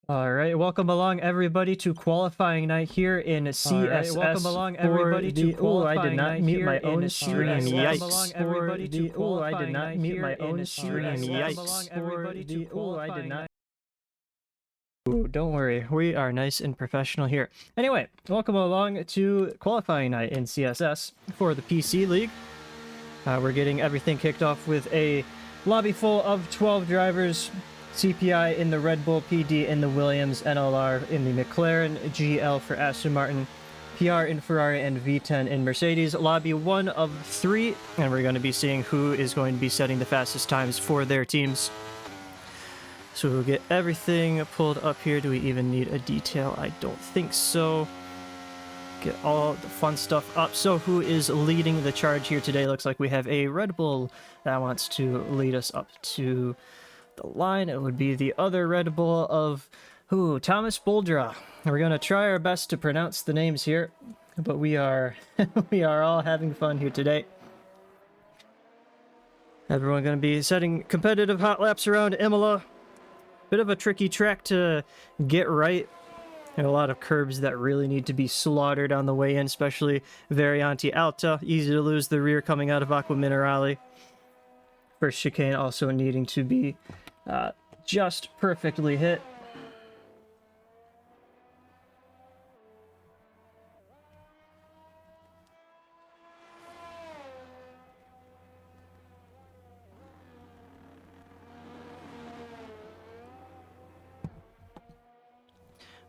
All right, welcome along everybody to qualifying night here in CSS. Welcome along everybody to qualifying I did not night mute here my in own stream. CSS. Yikes! Welcome along everybody to I did qualifying not night mute here my in own stream. CSS. Welcome Yikes! along everybody to qualifying night. Ooh, don't worry, we are nice and professional here. Anyway, welcome along to qualifying night in CSS for the PC League. We're getting everything kicked off with a lobby full of 12 drivers. CPI in the Red Bull, PD in the Williams, NLR in the McLaren, GL for Aston Martin, PR in Ferrari, and V10 in Mercedes. Lobby 1 of 3, and we're going to be seeing who is going to be setting the fastest times for their teams. So we'll get everything pulled up here. Do we even need a detail? I don't think so. Get all the fun stuff up. So who is leading the charge here today? Looks like we have a Red Bull that wants to lead us up to the line. It would be the other Red Bull of Thomas Boldra. We're gonna try our best to pronounce the names here, but we are we are all having fun here today. Everyone gonna be setting competitive hot laps around Imola. Bit of a tricky track to get right. And a lot of curbs that really need to be slaughtered on the way in, especially Variante Alta. Easy to lose the rear coming out of Acqua Minerale. First chicane also needing to be just perfectly hit.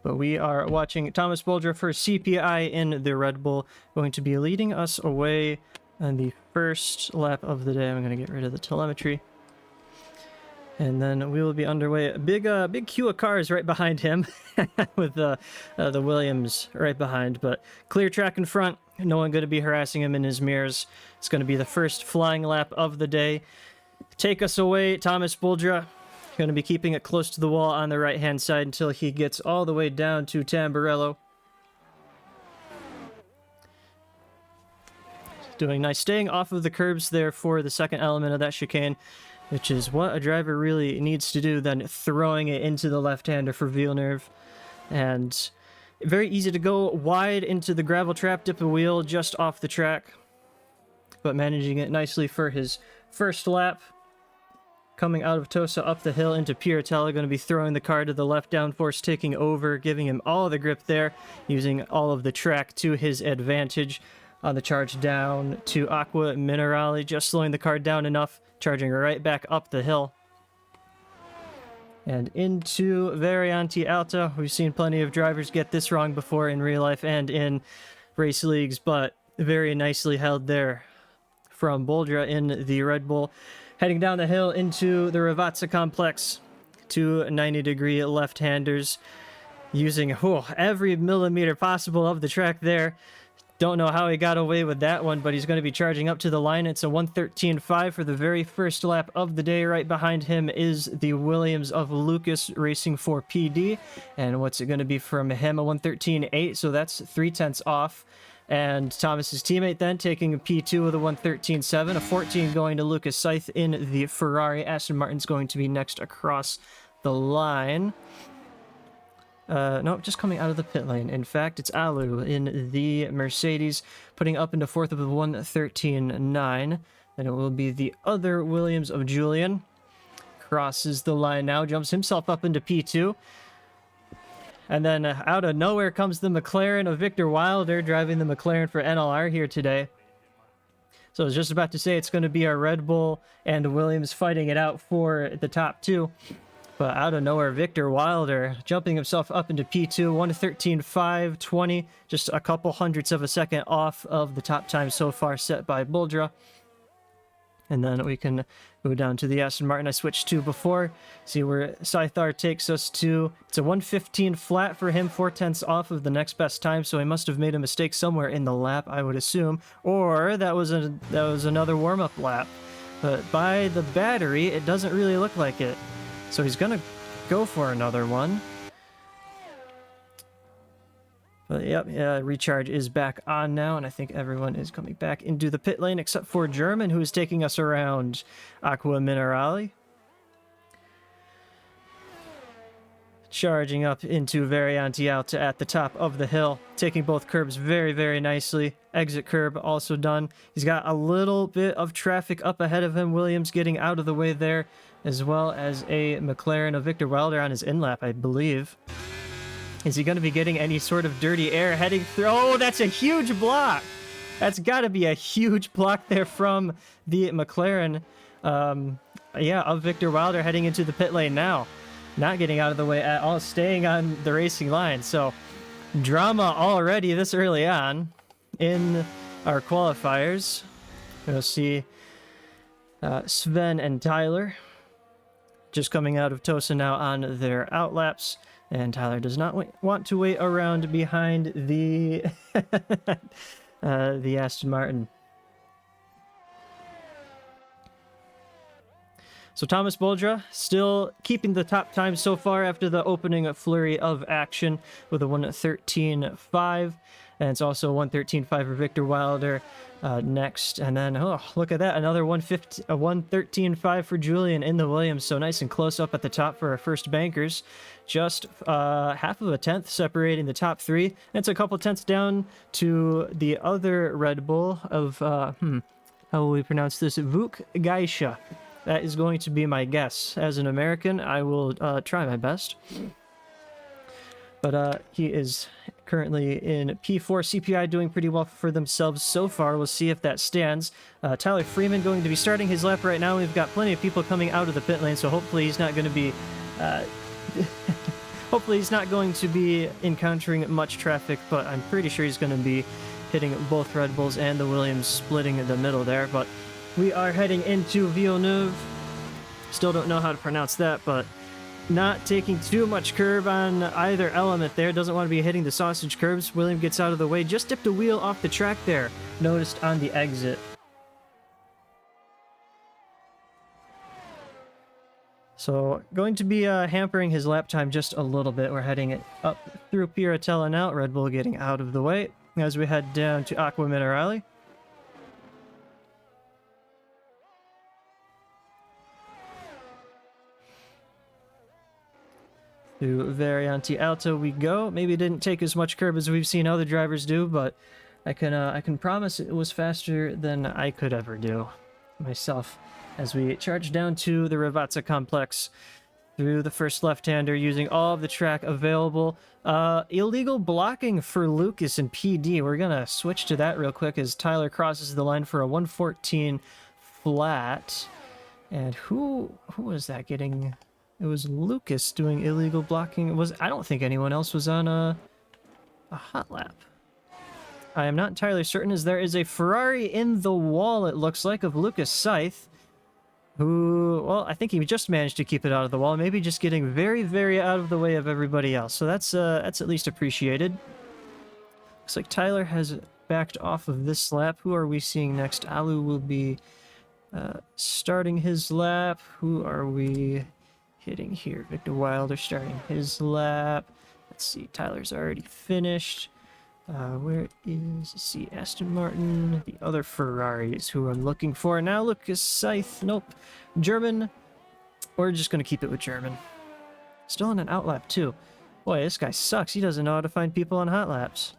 But we are watching Thomas Boldra for CPI in the Red Bull, going to be leading us away on the first lap of the day. I'm going to get rid of the telemetry. And then we will be underway. A big queue of cars right behind him, with the Williams right behind. But clear track in front. No one going to be harassing him in his mirrors. It's going to be the first flying lap of the day. Take us away, Thomas Boldra. Going to be keeping it close to the wall on the right-hand side until he gets all the way down to Tamburello. Doing nice. Staying off of the curbs there for the second element of that chicane, which is what a driver really needs to do, then throwing it into the left-hander for Villeneuve. And very easy to go wide into the gravel trap, dip a wheel just off the track, but managing it nicely for his first lap. Coming out of Tosa up the hill into Piratella, going to be throwing the car to the left, downforce taking over, giving him all the grip there, using all of the track to his advantage. On the charge down to Acqua Minerale, just slowing the car down enough, charging right back up the hill. And into Variante Alta. We've seen plenty of drivers get this wrong before in real life and in race leagues, but very nicely held there from Boldra in the Red Bull. Heading down the hill into the Ravazza complex. Two 90-degree left-handers using every millimeter possible of the track there. Don't know how he got away with that one, but he's going to be charging up to the line. It's a 1:13.5 for the very first lap of the day. Right behind him is the Williams of Lucas racing for PD. And what's it going to be from him? A 1:13.8, so that's 0.3 off. And Thomas's teammate then taking a P2 with a 1:13.7, a 14 going to Lucas Seith in the Ferrari. Aston Martin's going to be next across the line. Nope, just coming out of the pit lane. In fact, it's Alu in the Mercedes, putting up into fourth with a 1:13.9. Then it will be the other Williams of Julian. Crosses the line now, jumps himself up into P2. And then out of nowhere comes the McLaren of Victor Wilder, driving the McLaren for NLR here today. So I was just about to say it's going to be our Red Bull and Williams fighting it out for the top two. But out of nowhere, Victor Wilder jumping himself up into P2, 1:13.5.20, just a couple hundredths of a second off of the top time so far set by Boldra. And then we can go down to the Aston Martin I switched to before. See where Scythar takes us to. It's a 1:15 flat for him, 0.4 off of the next best time. So he must have made a mistake somewhere in the lap, I would assume. Or that was another warm-up lap. But by the battery, it doesn't really look like it. So he's going to go for another one. But yep, recharge is back on now, and I think everyone is coming back into the pit lane except for German, who is taking us around Acqua Minerale. charging up into Variante Alta at the top of the hill, taking both curbs very, very nicely. Exit curb also done. He's got a little bit of traffic up ahead of him. Williams getting out of the way there, as well as a McLaren of Victor Wilder on his in-lap, I believe. Is he going to be getting any sort of dirty air heading through? Oh, that's a huge block! That's got to be a huge block there from the McLaren, of Victor Wilder heading into the pit lane now. Not getting out of the way at all, staying on the racing line. So, drama already this early on in our qualifiers. We'll see Sven and Tyler just coming out of Tosa now on their outlaps. And Tyler does not want to wait around behind the the Aston Martin. So Thomas Boldra still keeping the top time so far after the opening flurry of action with a 1:13.5. And it's also 1:13.5 for Victor Wilder next. And then, oh, look at that, another 1:13.5 for Julian in the Williams. So nice and close up at the top for our first bankers. Just half of a tenth separating the top three. And it's a couple tenths down to the other Red Bull of, how will we pronounce this? Vuk Gaisha. That is going to be my guess. As an American, I will try my best. But he is currently in P4. CPI doing pretty well for themselves so far. We'll see if that stands. Tyler Freeman going to be starting his lap right now. We've got plenty of people coming out of the pit lane, so hopefully he's not going to be... hopefully he's not going to be encountering much traffic, but I'm pretty sure he's going to be hitting both Red Bulls and the Williams, splitting in the middle there. But we are heading into Villeneuve. Still don't know how to pronounce that, but not taking too much curb on either element there. Doesn't want to be hitting the sausage curbs. William gets out of the way. Just dipped a wheel off the track there. Noticed on the exit. So going to be hampering his lap time just a little bit. We're heading up through Piratella now. Red Bull getting out of the way as we head down to Aqua Minerale. To Variante Alta we go. Maybe it didn't take as much curb as we've seen other drivers do, but I can promise it was faster than I could ever do myself. As we charge down to the Ravazza complex through the first left-hander using all of the track available. Illegal blocking for Lucas and PD. We're gonna switch to that real quick as Tyler crosses the line for a 1:14 flat. And who was that getting? It was Lucas doing illegal blocking. I don't think anyone else was on a hot lap. I am not entirely certain, as there is a Ferrari in the wall, it looks like, of Lucas Scythe, who, well, I think he just managed to keep it out of the wall, maybe just getting very, very out of the way of everybody else. So that's at least appreciated. Looks like Tyler has backed off of this lap. Who are we seeing next? Alu will be starting his lap. Who are we hitting here? Victor Wilder starting his lap. Let's see, Tyler's already finished. Where is, let's see, Aston Martin, the other Ferraris who I'm looking for. Now Lucas Scythe, nope. German. We're just going to keep it with German. Still on an outlap too. Boy, this guy sucks. He doesn't know how to find people on hot laps.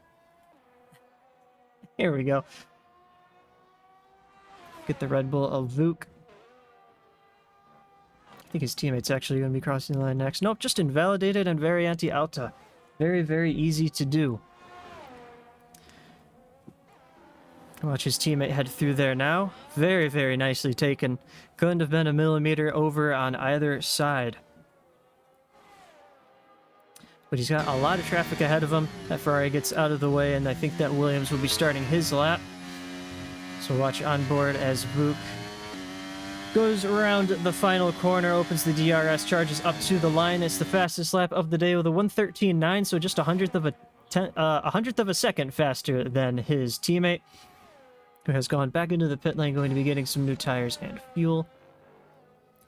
Here we go. Get the Red Bull of Vuk. I think his teammate's actually going to be crossing the line next. Nope, just invalidated and Variante Alta. Very, very easy to do. Watch his teammate head through there now. Very, very nicely taken. Couldn't have been a millimeter over on either side. But he's got a lot of traffic ahead of him. That Ferrari gets out of the way, and I think that Williams will be starting his lap. So watch on board as Vuk goes around the final corner, opens the DRS, charges up to the line. It's the fastest lap of the day with a 1:13.9, so just a hundredth of a second faster than his teammate, who has gone back into the pit lane, going to be getting some new tires and fuel.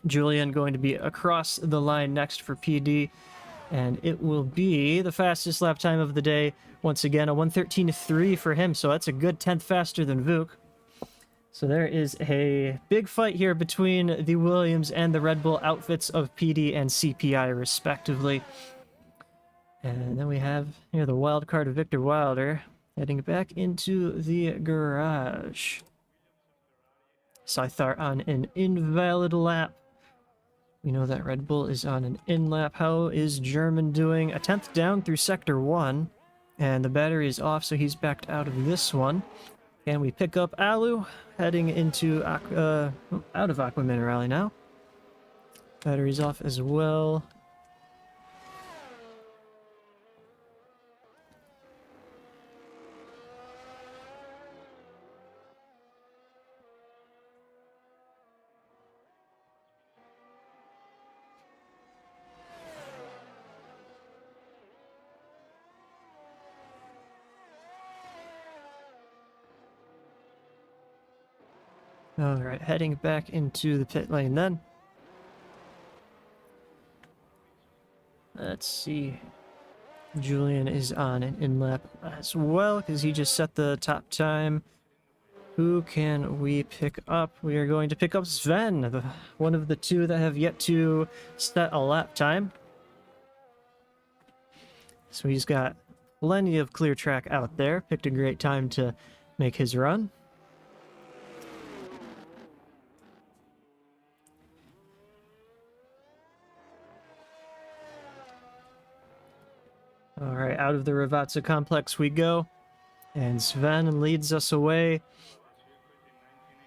Julian going to be across the line next for PD, and it will be the fastest lap time of the day. Once again, a 1:13.3 for him, so that's a good 10th faster than Vuk. So there is a big fight here between the Williams and the Red Bull outfits of PD and CPI, respectively. And then we have here the wild card of Victor Wilder heading back into the garage. Scythar on an invalid lap. We know that Red Bull is on an in lap. How is German doing? A 10th down through sector 1. And the battery is off, so he's backed out of this one. And we pick up Alu heading into out of Aqua Minerale now. Battery's off as well. Alright, heading back into the pit lane then. Let's see. Julian is on an in-lap as well, because he just set the top time. Who can we pick up? We are going to pick up Sven, one of the two that have yet to set a lap time. So he's got plenty of clear track out there. Picked a great time to make his run. Alright, out of the Ravazza complex we go. And Sven leads us away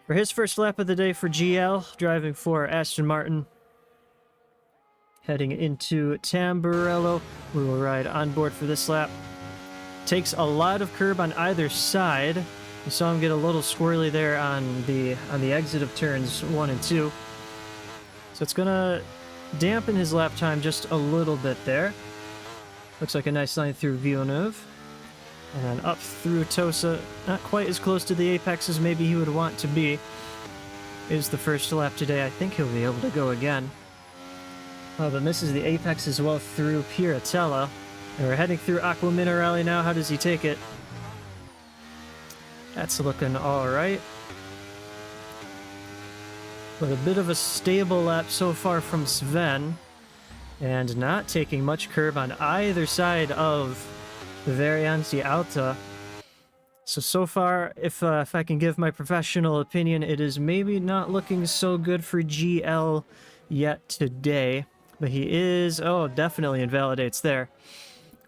for his first lap of the day for GL, driving for Aston Martin. Heading into Tamburello. We will ride on board for this lap. Takes a lot of curb on either side. You saw him get a little squirrely there on the exit of turns 1 and 2. So it's gonna dampen his lap time just a little bit there. Looks like a nice line through Villeneuve. And up through Tosa, not quite as close to the apex as maybe he would want to be. Is the first lap today. I think he'll be able to go again. Oh, but misses the apex as well through Piratella. And we're heading through Aqua Minerale now. How does he take it? That's looking alright. But a bit of a stable lap so far from Sven. And not taking much curb on either side of the Varianti Alta. So far, if I can give my professional opinion, it is maybe not looking so good for GL yet today. But he is, oh, definitely invalidates there.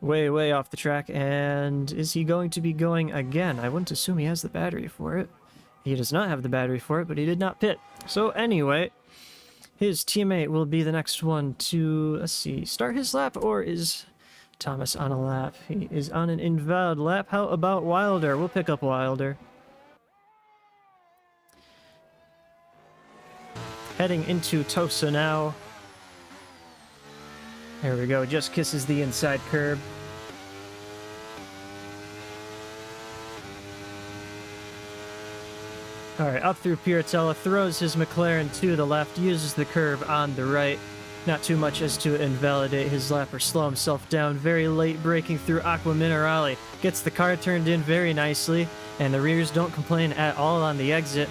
Way off the track. And is he going to be going again? I wouldn't assume he has the battery for it. He does not have the battery for it, but he did not pit. So anyway, his teammate will be the next one to, let's see, start his lap, or is Thomas on a lap? He is on an invalid lap. How about Wilder? We'll pick up Wilder. Heading into Tosa now. There we go, just kisses the inside curb. Alright, up through Piratella, throws his McLaren to the left, uses the curb on the right. Not too much as to invalidate his lap or slow himself down. Very late braking through Aqua Minerale. Gets the car turned in very nicely, and the rears don't complain at all on the exit.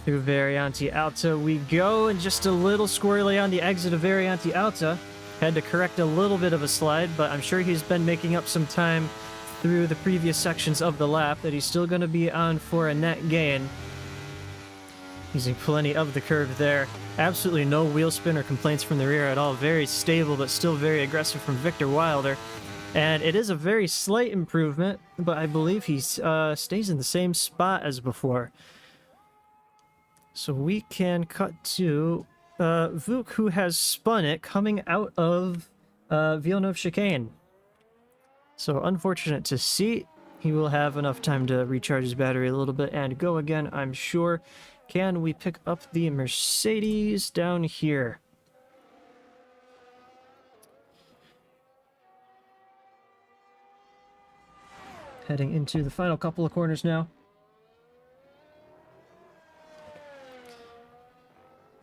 Through Varianti Alta we go, and just a little squirrely on the exit of Varianti Alta. Had to correct a little bit of a slide, but I'm sure he's been making up some time through the previous sections of the lap that he's still going to be on for a net gain. Using plenty of the curve there. Absolutely no wheel spin or complaints from the rear at all. Very stable, but still very aggressive from Victor Wilder. And it is a very slight improvement, but I believe he stays in the same spot as before. So we can cut to Vuk, who has spun it coming out of Villeneuve chicane. So unfortunate to see. He will have enough time to recharge his battery a little bit and go again, I'm sure. Can we pick up the Mercedes down here? Heading into the final couple of corners now.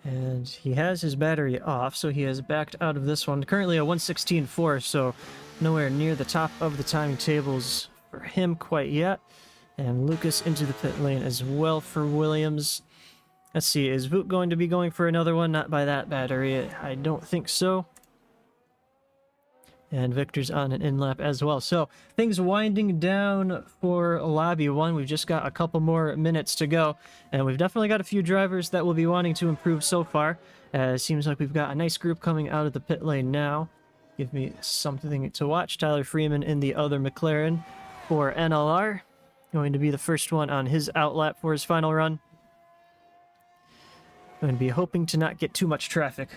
And he has his battery off, so he has backed out of this one. Currently a 1:16.4, so nowhere near the top of the timing tables for him quite yet. And Lucas into the pit lane as well for Williams. Let's see, is Voot going to be going for another one? Not by that battery, I don't think so. And Victor's on an in-lap as well. So things winding down for Lobby 1. We've just got a couple more minutes to go. And we've definitely got a few drivers that will be wanting to improve so far. It seems like we've got a nice group coming out of the pit lane now. Give me something to watch. Tyler Freeman in the other McLaren for NLR. Going to be the first one on his outlap for his final run. Going to be hoping to not get too much traffic.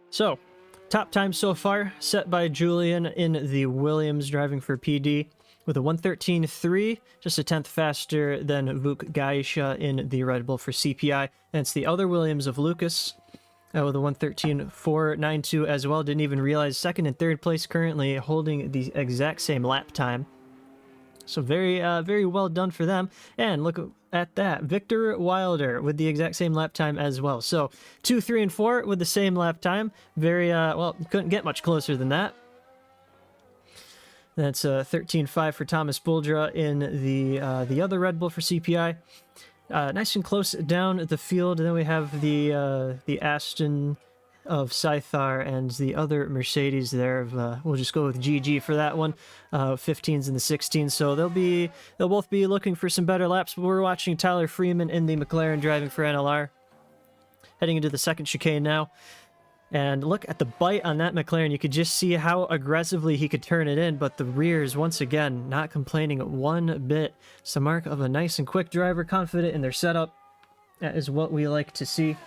So, top time so far, set by Julian in the Williams driving for PD with a 1:13.3, just a tenth faster than Vuk Gaisha in the Red Bull for CPI. And it's the other Williams of Lucas with a 1:13.492 as well. Didn't even realize second and third place currently holding the exact same lap time. So very well done for them. And look at that. Victor Wilder with the exact same lap time as well. So 2, 3, and 4 with the same lap time. Well, couldn't get much closer than that. That's 13.5 for Thomas Buldra in the other Red Bull for CPI. Nice and close down the field. And then we have the Aston of Scythar and the other Mercedes there. We'll just go with GG for that one. 15s and the 16s. So they'll both be looking for some better laps. But we're watching Tyler Freeman in the McLaren driving for NLR. Heading into the second chicane now. And look at the bite on that McLaren. You could just see how aggressively he could turn it in, but the rears, once again, not complaining one bit. It's the mark of a nice and quick driver, confident in their setup. That is what we like to see.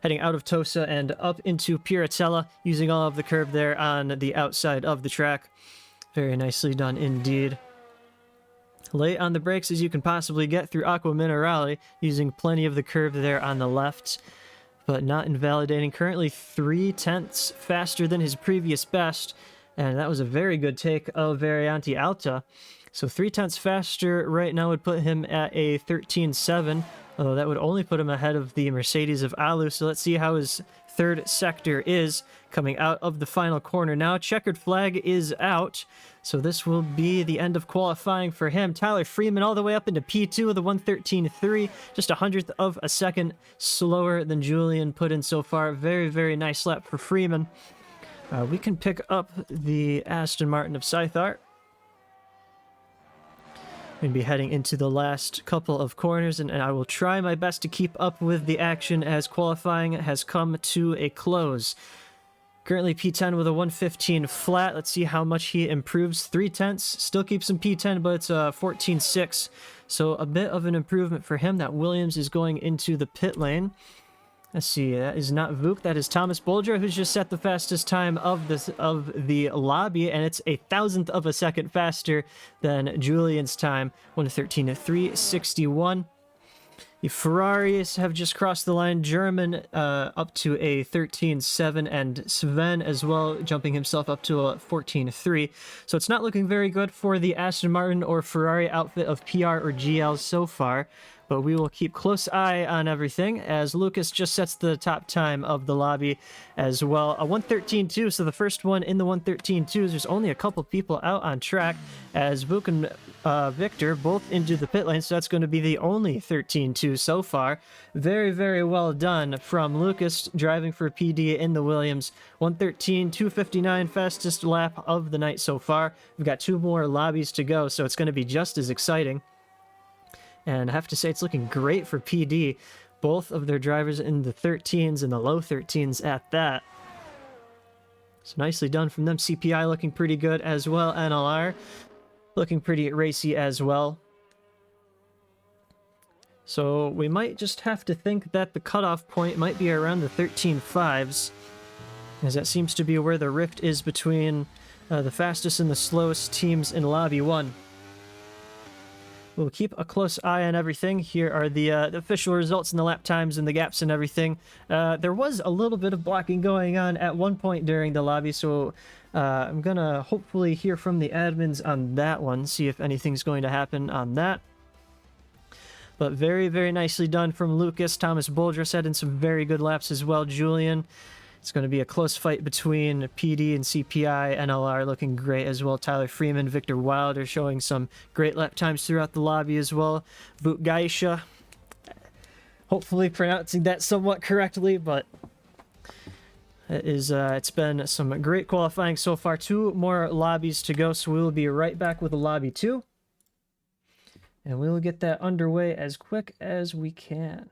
Heading out of Tosa and up into Piratella, using all of the curb there on the outside of the track. Very nicely done indeed. Late on the brakes as you can possibly get through Aqua Minerale, using plenty of the curb there on the left, but not invalidating. Currently 3/10 faster than his previous best, and that was a very good take of Variante Alta. So 3/10 faster right now would put him at a 13.7, although that would only put him ahead of the Mercedes of Alu. So let's see how his third sector is coming out of the final corner now. Checkered flag is out, so this will be the end of qualifying for him. Tyler Freeman all the way up into P2 with a 1:13.3, just a hundredth of a second slower than Julian put in so far. Very nice lap for Freeman. We can pick up the Aston Martin of Scythar. Going to be heading into the last couple of corners, and I will try my best to keep up with the action as qualifying has come to a close. Currently P10 with a 1:15 flat. Let's see how much he improves. 3/10, still keeps him P10, but it's 14.6. So a bit of an improvement for him. That Williams is going into the pit lane. Let's see, that is not Vuk, that is Thomas Buldra, who's just set the fastest time of the lobby, and it's a thousandth of a second faster than Julian's time, 1:13.361. The Ferraris have just crossed the line. German up to a 13.7, and Sven as well, jumping himself up to a 14.3. So it's not looking very good for the Aston Martin or Ferrari outfit of PR or GL so far. But we will keep close eye on everything as Lucas just sets the top time of the lobby as well. A 1:13.2, so the first one in the 1:13.2s. There's only a couple people out on track as Vuk and Victor both into the pit lane, so that's going to be the only 13.2 so far. Very well done from Lucas driving for PD in the Williams. 1:13.259, fastest lap of the night so far. We've got 2 more lobbies to go, so it's going to be just as exciting. And I have to say, it's looking great for PD. Both of their drivers in the 13s and the low 13s at that. So nicely done from them. CPI looking pretty good as well. NLR looking pretty racy as well. So we might just have to think that the cutoff point might be around the 13.5s, as that seems to be where the rift is between the fastest and the slowest teams in Lobby 1. we'll keep a close eye on everything. Here are the official results and the lap times and the gaps and everything. There was a little bit of blocking going on at one point during the lobby, so I'm gonna hopefully hear from the admins on that one, see if anything's going to happen on that. But very, very nicely done from Lucas. Thomas Boldress had in some very good laps as well. Julian. It's going to be a close fight between PD and CPI. NLR looking great as well. Tyler Freeman, Victor Wilder showing some great lap times throughout the lobby as well. Vuk Gaisha, hopefully pronouncing that somewhat correctly, but it's been some great qualifying so far. 2 more lobbies to go, so we will be right back with a lobby 2. And we will get that underway as quick as we can.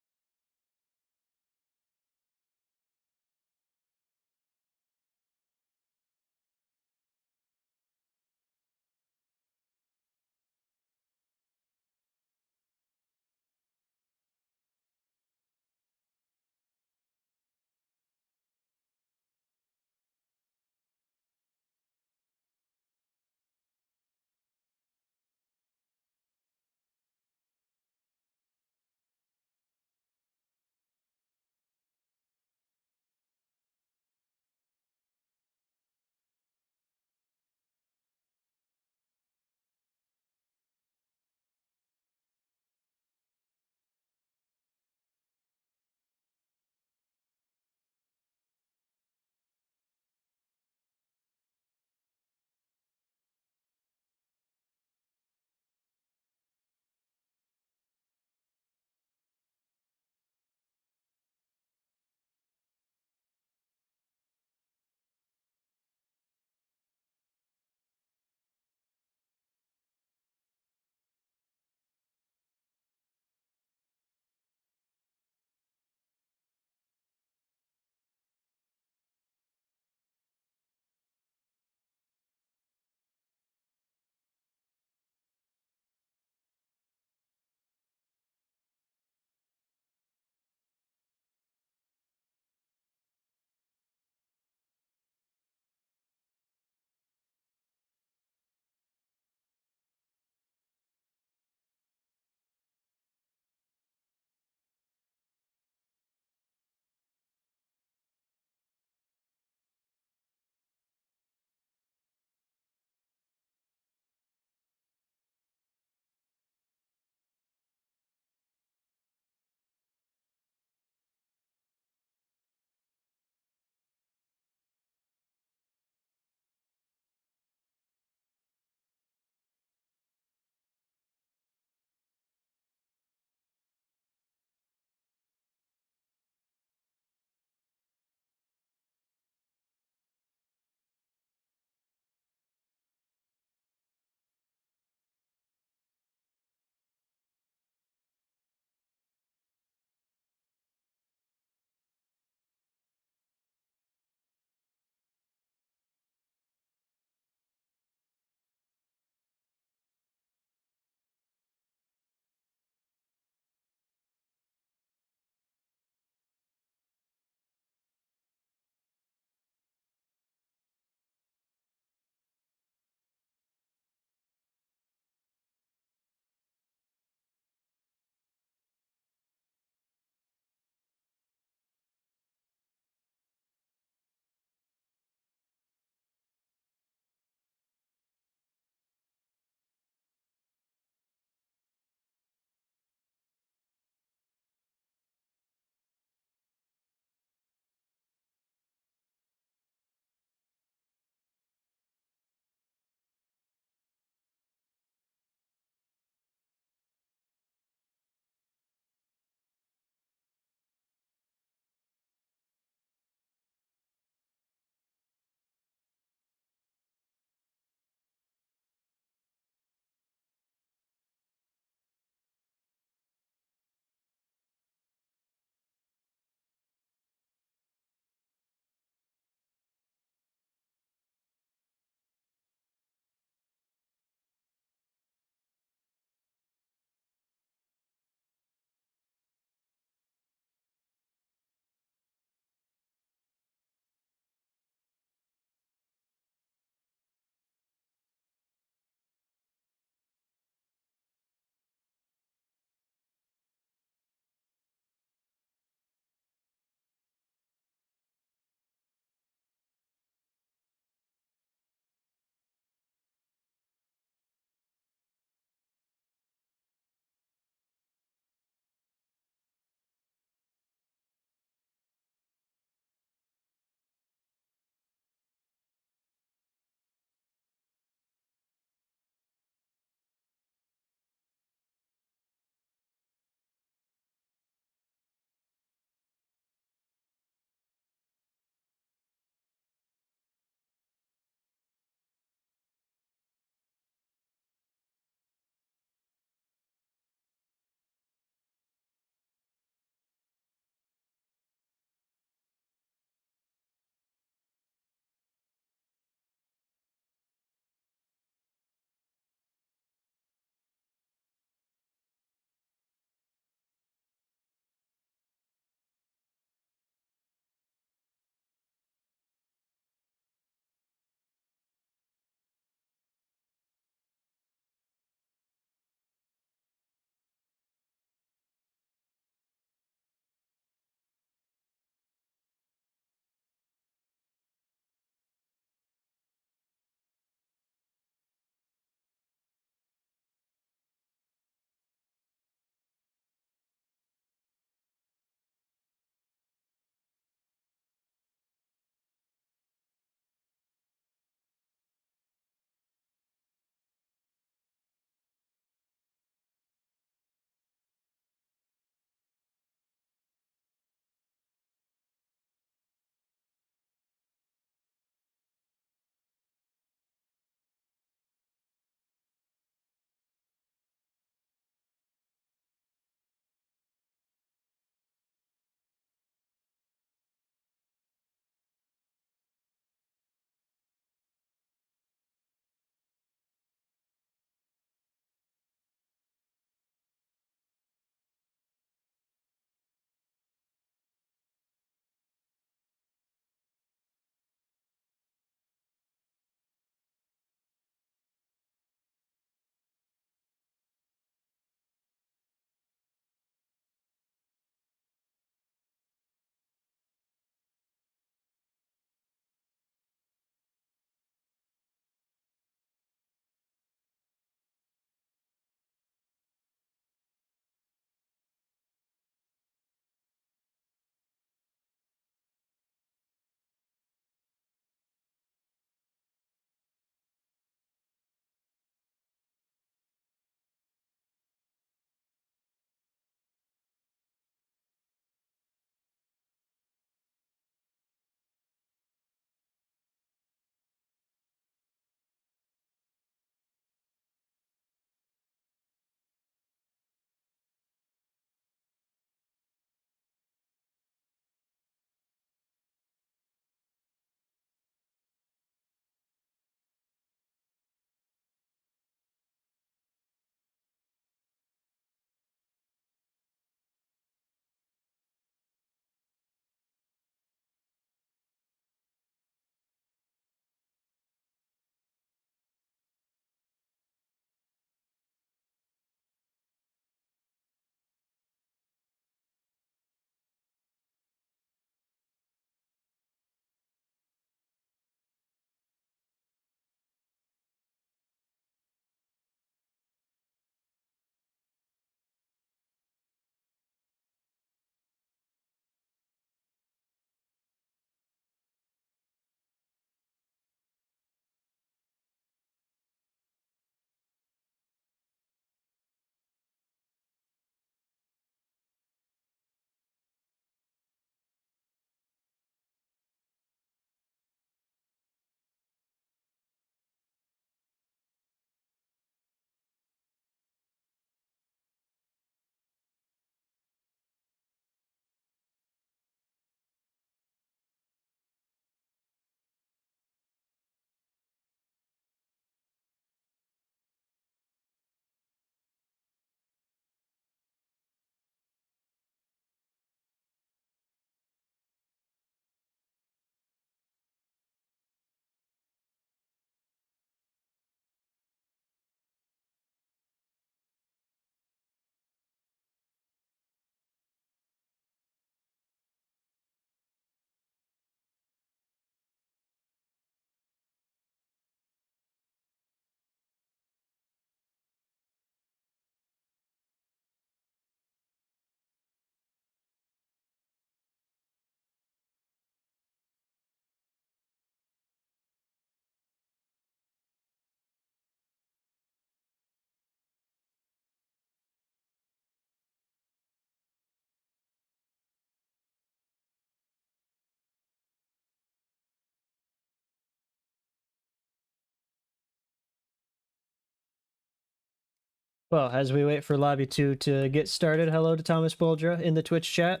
Well, as we wait for Lobby 2 to get started, hello to Thomas Boldra in the Twitch chat.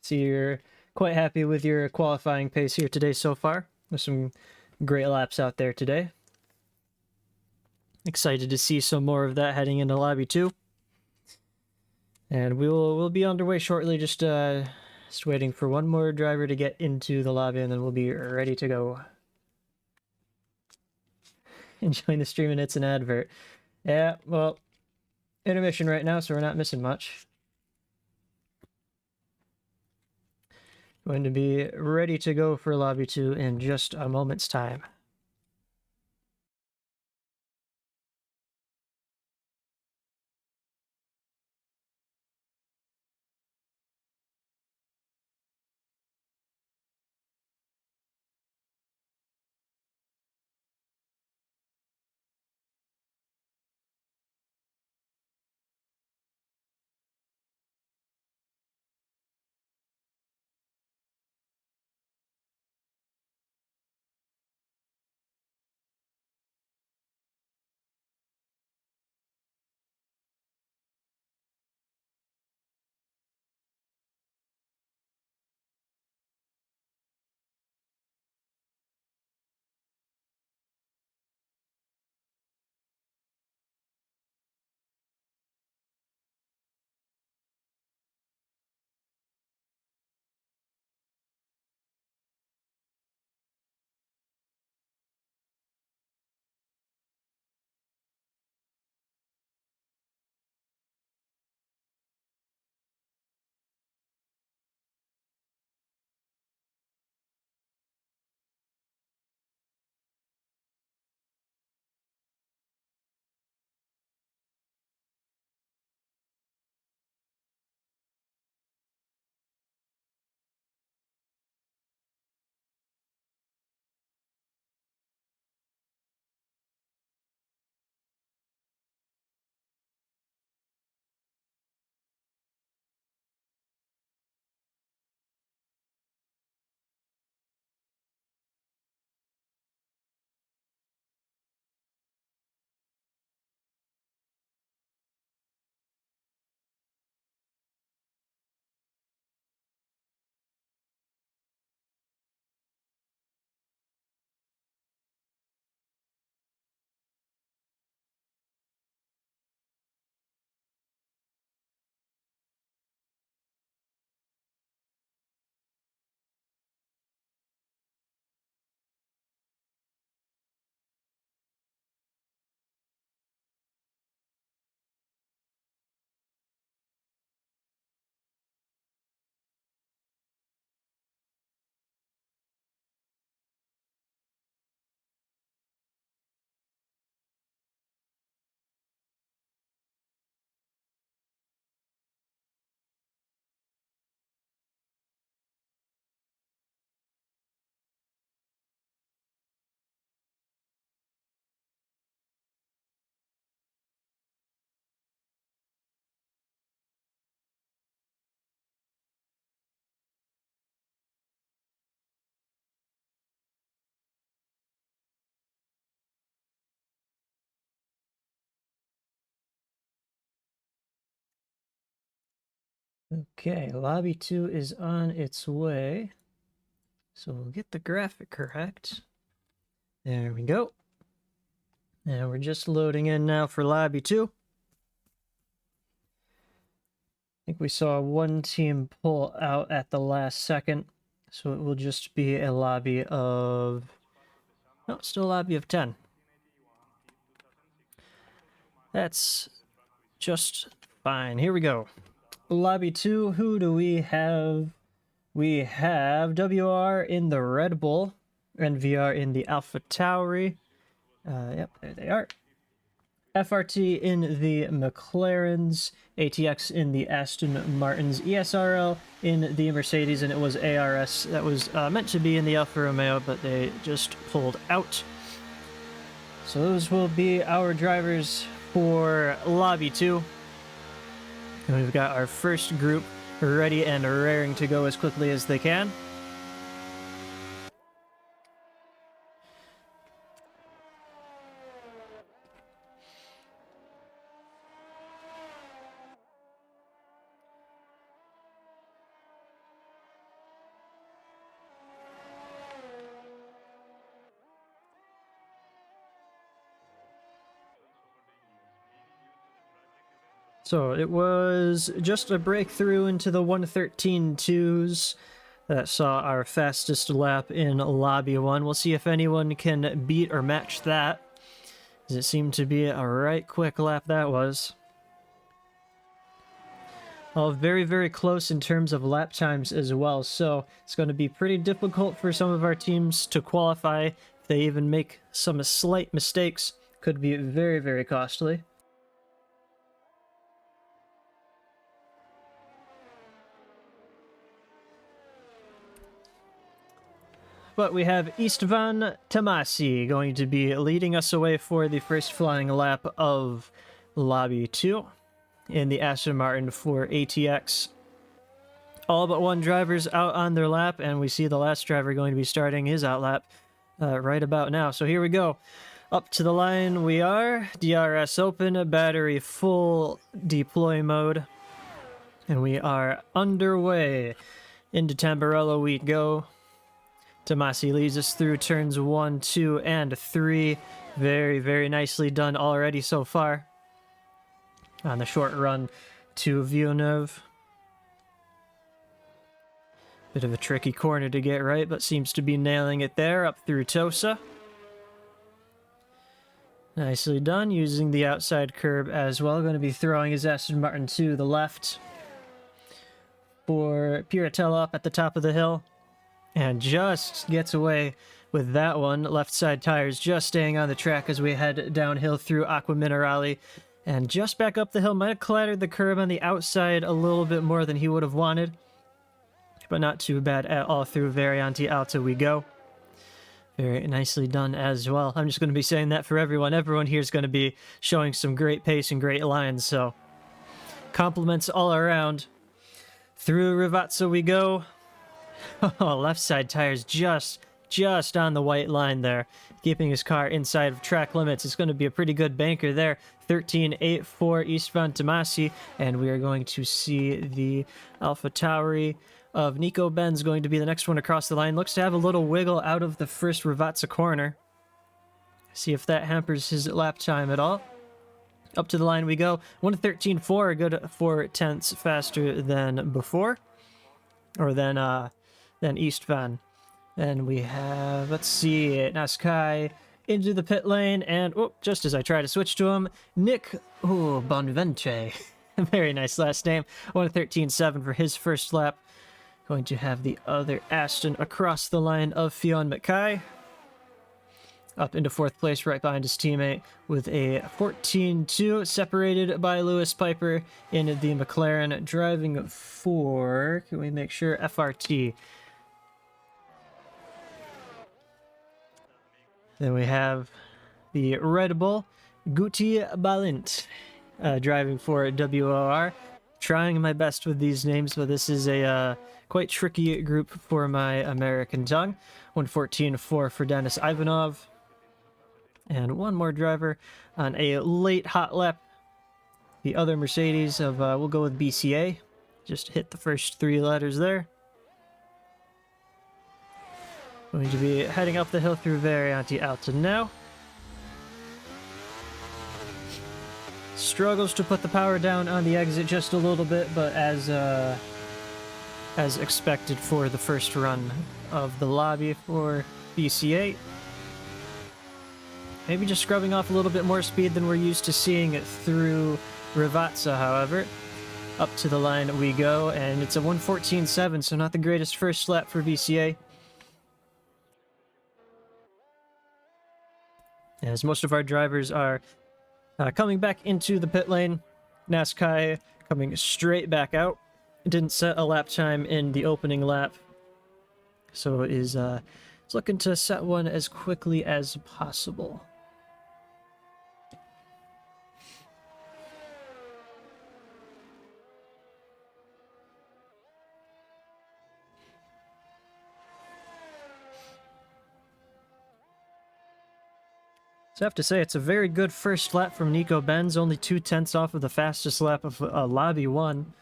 See, you're quite happy with your qualifying pace here today so far. There's some great laps out there today. Excited to see some more of that heading into Lobby 2. And we'll be underway shortly, just waiting for one more driver to get into the lobby, and then we'll be ready to go. Enjoying the stream, and it's an advert. Yeah, well, intermission right now, so we're not missing much. Going to be ready to go for Lobby 2 in just a moment's time. Okay, Lobby 2 is on its way. So we'll get the graphic correct. There we go. And we're just loading in now for Lobby 2. I think we saw one team pull out at the last second. So it will just be a lobby of... No, still a lobby of 10. That's just fine. Here we go. Lobby 2, who do we have? We have WR in the Red Bull and VR in the Alpha Tauri. Yep, there they are. FRT in the McLarens, ATX in the Aston Martins, ESRL in the Mercedes, and it was ARS that was meant to be in the Alfa Romeo, but they just pulled out. So those will be our drivers for Lobby 2. And we've got our first group ready and raring to go as quickly as they can. So it was just a breakthrough into the 113.2s that saw our fastest lap in Lobby 1. We'll see if anyone can beat or match that, as it seemed to be a right quick lap that was. All very, very close in terms of lap times as well, so it's going to be pretty difficult for some of our teams to qualify. If they even make some slight mistakes, could be very, very costly. But we have Istvan Tamasi going to be leading us away for the first flying lap of Lobby 2 in the Aston Martin for ATX. All but one driver's out on their lap, and we see the last driver going to be starting his out lap right about now. So here we go. Up to the line we are. DRS open, battery full, deploy mode. And we are underway. Into Tamburello we go. Tomasi leads us through turns 1, 2, and 3. Very, very nicely done already so far. On the short run to Villeneuve. Bit of a tricky corner to get right, but seems to be nailing it there. Up through Tosa. Nicely done, using the outside curb as well. Going to be throwing his Aston Martin to the left. For Piratella up at the top of the hill. And just gets away with that one. Left side tires just staying on the track as we head downhill through Aqua Minerale. And just back up the hill. Might have clattered the curb on the outside a little bit more than he would have wanted. But not too bad at all. Through Variante Alta we go. Very nicely done as well. I'm just going to be saying that for everyone. Everyone here is going to be showing some great pace and great lines. So compliments all around. Through Rivazza we go. Oh, left side tires just on the white line there, keeping his car inside of track limits. It's going to be a pretty good banker there. 13.8 for Istvan Tamasi, and we are going to see the Alpha Tauri of Nico Benz going to be the next one across the line. Looks to have a little wiggle out of the first Rivazza corner. See if that hampers his lap time at all. Up to the line we go. 1:13.4, a good 4 tenths faster than before, or than Istvan. Then we have, let's see, Naskai into the pit lane, and just as I try to switch to him, Nick Bonventre. Very nice last name. 1:13.7 for his first lap. Going to have the other Aston across the line of Fionn McKay. Up into 4th place right behind his teammate with a 14.2, separated by Lewis Piper in the McLaren, driving for, can we make sure, FRT. Then we have the Red Bull, Guti Balint, driving for WOR. Trying my best with these names, but this is a quite tricky group for my American tongue. 1:14.4 for Denis Ivanov. And one more driver on a late hot lap. The other Mercedes of, we'll go with BCA. Just hit the first 3 letters there. Going to be heading up the hill through Variante Alta now. Struggles to put the power down on the exit just a little bit, but as expected for the first run of the lobby for BCA. Maybe just scrubbing off a little bit more speed than we're used to seeing it through Rivazza, however. Up to the line we go, and it's a 1:14.7, so not the greatest first lap for BCA. As most of our drivers are coming back into the pit lane. Naskai coming straight back out. Didn't set a lap time in the opening lap, so is looking to set one as quickly as possible. So I have to say, it's a very good first lap from Nico Benz, only 2 tenths off of the fastest lap of Lobby 1.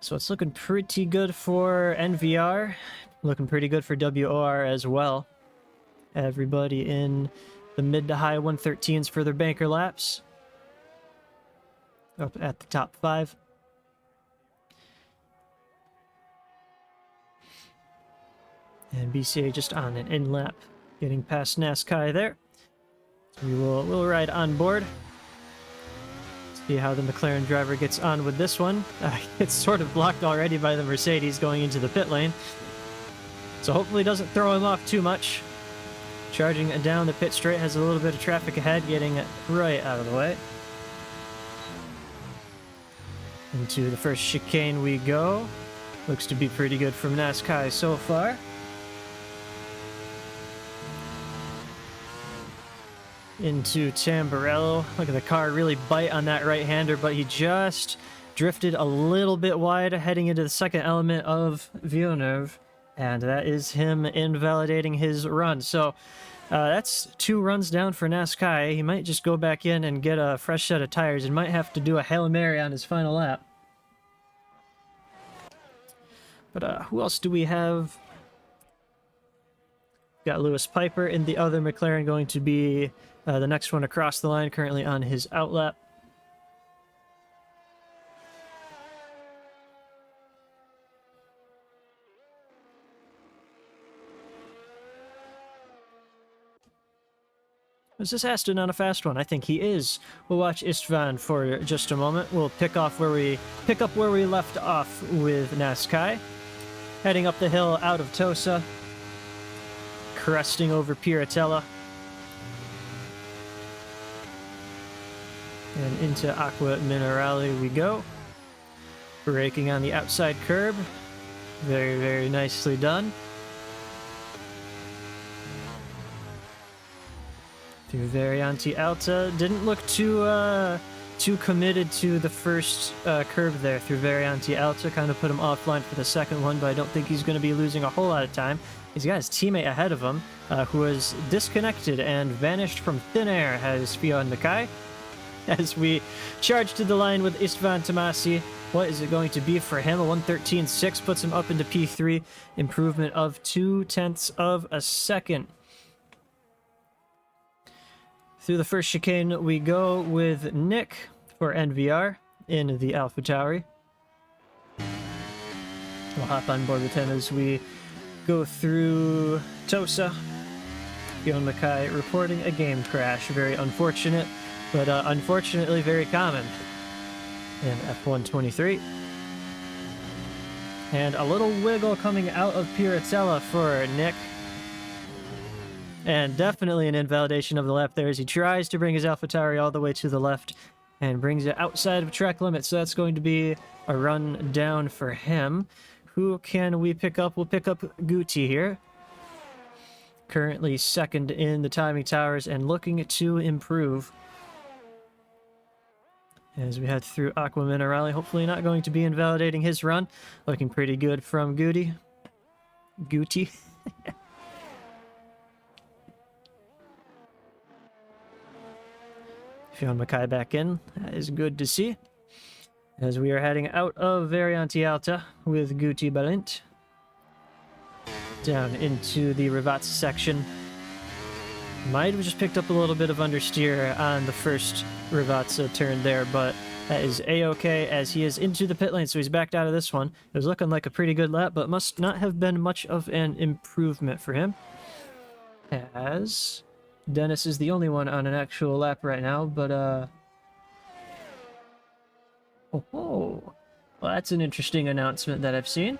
So it's looking pretty good for NVR, looking pretty good for WOR as well. Everybody in the mid to high 113s for their banker laps. up at the top 5. And BCA just on an in lap, getting past NASCAR there. So we'll ride on board. See how the McLaren driver gets on with this one. It's sort of blocked already by the Mercedes going into the pit lane. So hopefully doesn't throw him off too much. Charging down the pit straight, has a little bit of traffic ahead, getting it right out of the way. Into the first chicane we go. Looks to be pretty good from NASCAR so far. Into Tamburello. Look at the car really bite on that right-hander, but he just drifted a little bit wide heading into the second element of Villeneuve. And that is him invalidating his run. So that's 2 runs down for NASCAR. He might just go back in and get a fresh set of tires and might have to do a Hail Mary on his final lap. But who else do we have? Got Lewis Piper in the other McLaren, going to be the next one across the line, currently on his outlap. Is this Aston on a fast one? I think he is. We'll watch Istvan for just a moment. We'll pick up where we left off with NASCAR. Heading up the hill out of Tosa. Cresting over Piratella. And into Aqua Minerale we go. Braking on the outside curb. Very, very nicely done. Through Variante Alta. Didn't look too committed to the first curve there through Variante Alta. Kind of put him offline for the second one, but I don't think he's going to be losing a whole lot of time. He's got his teammate ahead of him, who was disconnected and vanished from thin air, has Fionn Mackay. As we charge to the line with Istvan Tomasi. What is it going to be for him? A 1:13.6 puts him up into P3. Improvement of 0.2 of a second. Through the first chicane we go with Nick for NVR in the AlphaTauri. We'll hop on board with him as we go through Tosa. Fionn Mackay reporting a game crash. Very unfortunate, but unfortunately very common in F123. And a little wiggle coming out of Piratella for Nick. And definitely an invalidation of the lap there as he tries to bring his AlphaTauri all the way to the left and brings it outside of track limits. So that's going to be a run down for him. Who can we pick up? We'll pick up Guti here. Currently second in the timing towers and looking to improve. As we head through Aqua Minerale, hopefully not going to be invalidating his run. Looking pretty good from Guti. Fionn Mackay back in. That is good to see. As we are heading out of Variante Alta with Guti Balint. Down into the Ravazza section. Might have just picked up a little bit of understeer on the first Ravazza turn there, but that is A-okay as he is into the pit lane, so he's backed out of this one. It was looking like a pretty good lap, but must not have been much of an improvement for him. As Dennis is the only one on an actual lap right now, but oh, well, that's an interesting announcement that I've seen.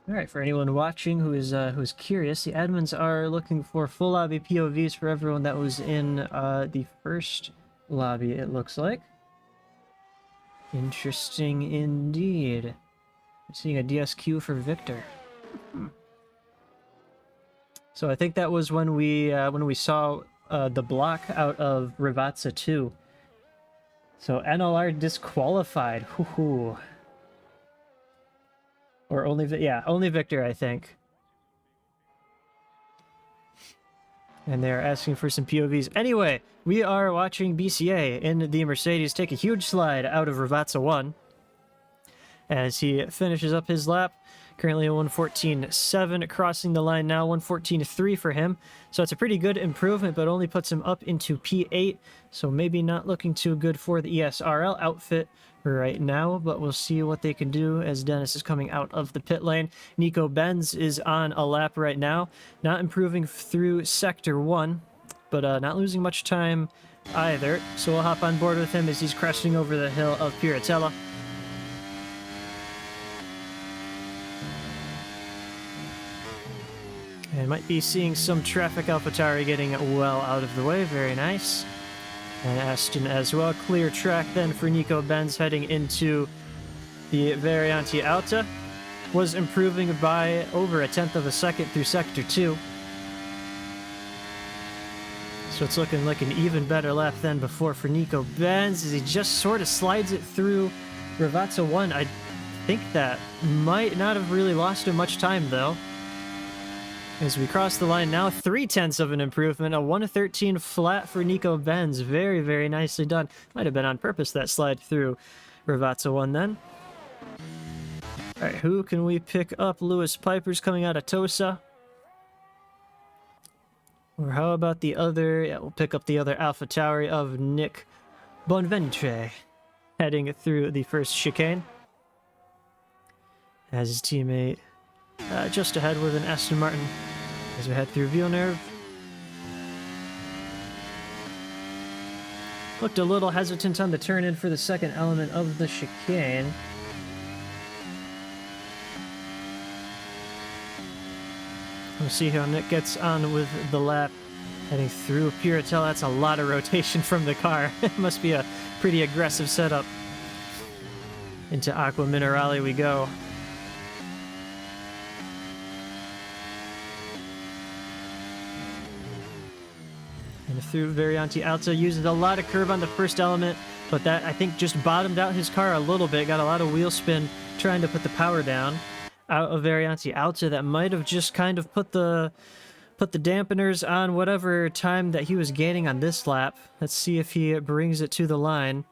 All right, for anyone watching who's curious, the admins are looking for full lobby POVs for everyone that was in the first lobby, it looks like. Interesting indeed. I'm seeing a DSQ for Victor. So I think that was when we saw the block out of Ravazza 2. So NLR disqualified. Hoo-hoo. Or only, yeah, only Victor, I think. And they're asking for some POVs. Anyway, we are watching BCA in the Mercedes take a huge slide out of Ravazza 1 as he finishes up his lap. Currently a 1:14.7, crossing the line now, 1:14.3 for him. So it's a pretty good improvement, but only puts him up into P8. So maybe not looking too good for the ESRL outfit right now, but we'll see what they can do as Dennis is coming out of the pit lane. Nico Benz is on a lap right now, not improving through Sector 1, but not losing much time either. So we'll hop on board with him as he's cresting over the hill of Piratella. And might be seeing some traffic. AlphaTauri getting well out of the way. Very nice. And Aston as well. Clear track then for Nico Benz heading into the Variante Alta. Was improving by over 1/10 of a second through Sector 2. So it's looking like an even better lap than before for Nico Benz as he just sort of slides it through Ravazza 1. I think that might not have really lost him much time though. As we cross the line now, 0.3 of an improvement, a 1:13 flat for Nico Benz. Very, very nicely done. Might have been on purpose, that slide through Ravazza 1 then. All right, who can we pick up? Lewis Piper's coming out of Tosa. Or how about the other? Yeah, we'll pick up the other AlphaTauri of Nick Bonventre, heading through the first chicane. As his teammate just ahead with an Aston Martin as we head through Villeneuve. Looked a little hesitant on the turn in for the second element of the chicane. We'll see how Nick gets on with the lap. Heading through Piratella, that's a lot of rotation from the car. It must be a pretty aggressive setup. Into Aqua Minerale we go. And through Variante Alta, uses a lot of curve on the first element, but that, I think, just bottomed out his car a little bit. Got a lot of wheel spin trying to put the power down out of Variante Alta. That might have just kind of put the dampeners on whatever time that he was gaining on this lap. Let's see if he brings it to the line.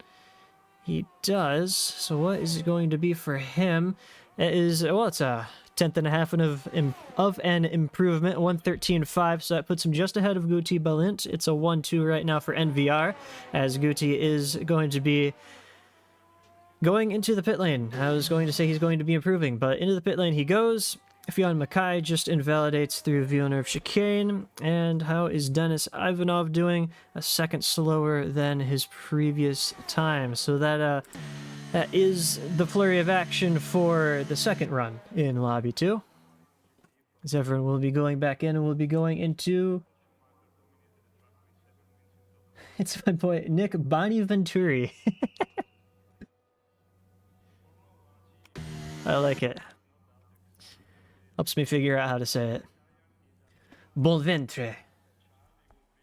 He does. So what is it going to be for him? It is, well, it's a 1/10.5 of an improvement, 1:13.5, so that puts him just ahead of Guti Balint. It's a 1-2 right now for NVR, as Guti is going to be going into the pit lane. I was going to say he's going to be improving, but into the pit lane he goes. Fionn Mackay just invalidates through Villeneuve chicane. And how is Denis Ivanov doing? A second slower than his previous time. So that is the flurry of action for the second run in Lobby 2. As everyone will be going back in and will be going into... It's my boy, Nick Boniventuri. I like it. Helps me figure out how to say it. Bon ventre.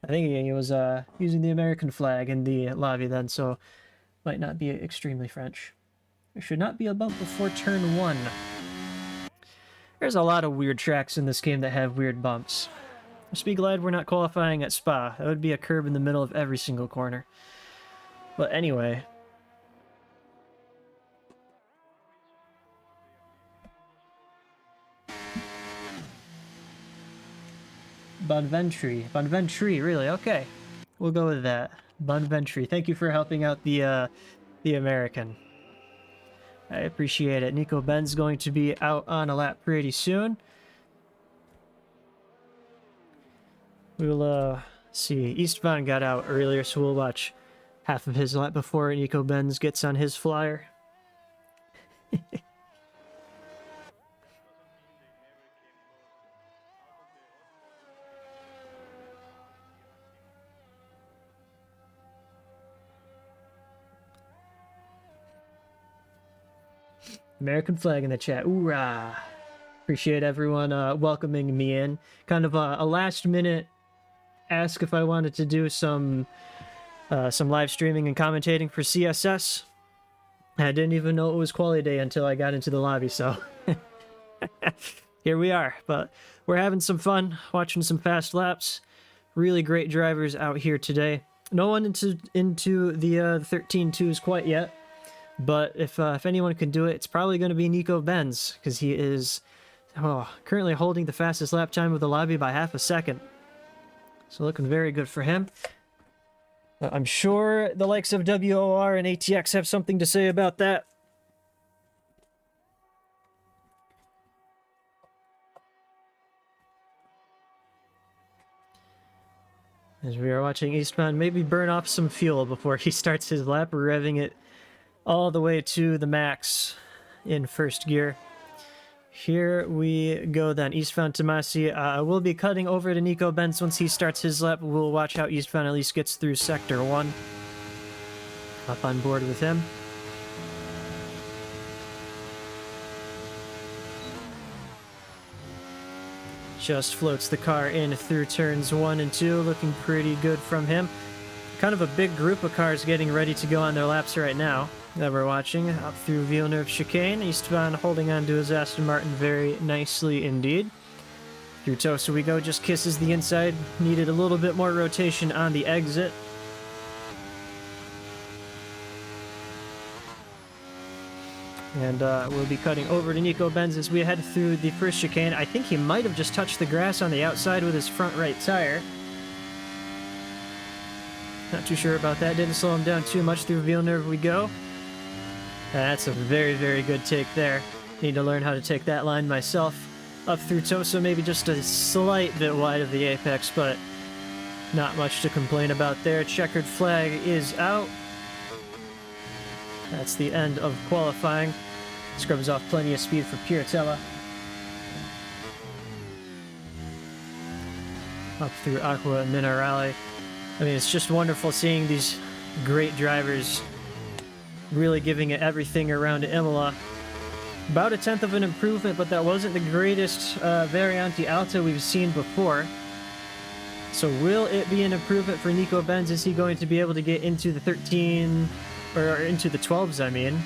I think he was using the American flag in the lobby then, so might not be extremely French. There should not be a bump before turn 1. There's a lot of weird tracks in this game that have weird bumps. Just be glad we're not qualifying at Spa. That would be a curb in the middle of every single corner. But anyway... Bonventry, really? Okay. We'll go with that. Bonventry. Thank you for helping out the American. I appreciate it. Nico Benz going to be out on a lap pretty soon. We'll see. Eastbound got out earlier, so we'll watch half of his lap before Nico Benz gets on his flyer. American flag in the chat. Hoorah! Appreciate everyone welcoming me in. Kind of a last minute ask if I wanted to do some live streaming and commentating for CSS. I didn't even know it was quality day until I got into the lobby, so Here we are, but we're having some fun, watching some fast laps. Really great drivers out here today. No one into the 13.2s quite yet, but if anyone can do it, it's probably going to be Nico Benz, because he is currently holding the fastest lap time of the lobby by half a second. So looking very good for him. I'm sure the likes of WOR and ATX have something to say about that. As we are watching Eastbound maybe burn off some fuel before he starts his lap, revving it all the way to the max in first gear. Here we go then, Eastbound Tomasi. We'll be cutting over to Nico Benz once he starts his lap. We'll watch how Eastbound at least gets through Sector 1. Hop on board with him. Just floats the car in through turns 1 and 2, looking pretty good from him. Kind of a big group of cars getting ready to go on their laps right now that we're watching. Up through Villeneuve chicane, Eastbound holding on to his Aston Martin very nicely indeed. Through Tosa we go, just kisses the inside. Needed a little bit more rotation on the exit. And we'll be cutting over to Nico Benz as we head through the first chicane. I think he might have just touched the grass on the outside with his front right tire. Not too sure about that. Didn't slow him down too much. Through Villeneuve we go. That's a very, very good take there. Need to learn how to take that line myself. Up through Tosa, maybe just a slight bit wide of the apex, but not much to complain about there. Checkered flag is out. That's the end of qualifying. Scrubs off plenty of speed for Piratella. Up through Aqua Minerale. I mean, it's just wonderful seeing these great drivers really giving it everything around Imola. About a tenth of an improvement, but that wasn't the greatest Variante Alta we've seen before. So will it be an improvement for Nico Benz? Is he going to be able to get into the 13... or into the 12s, I mean.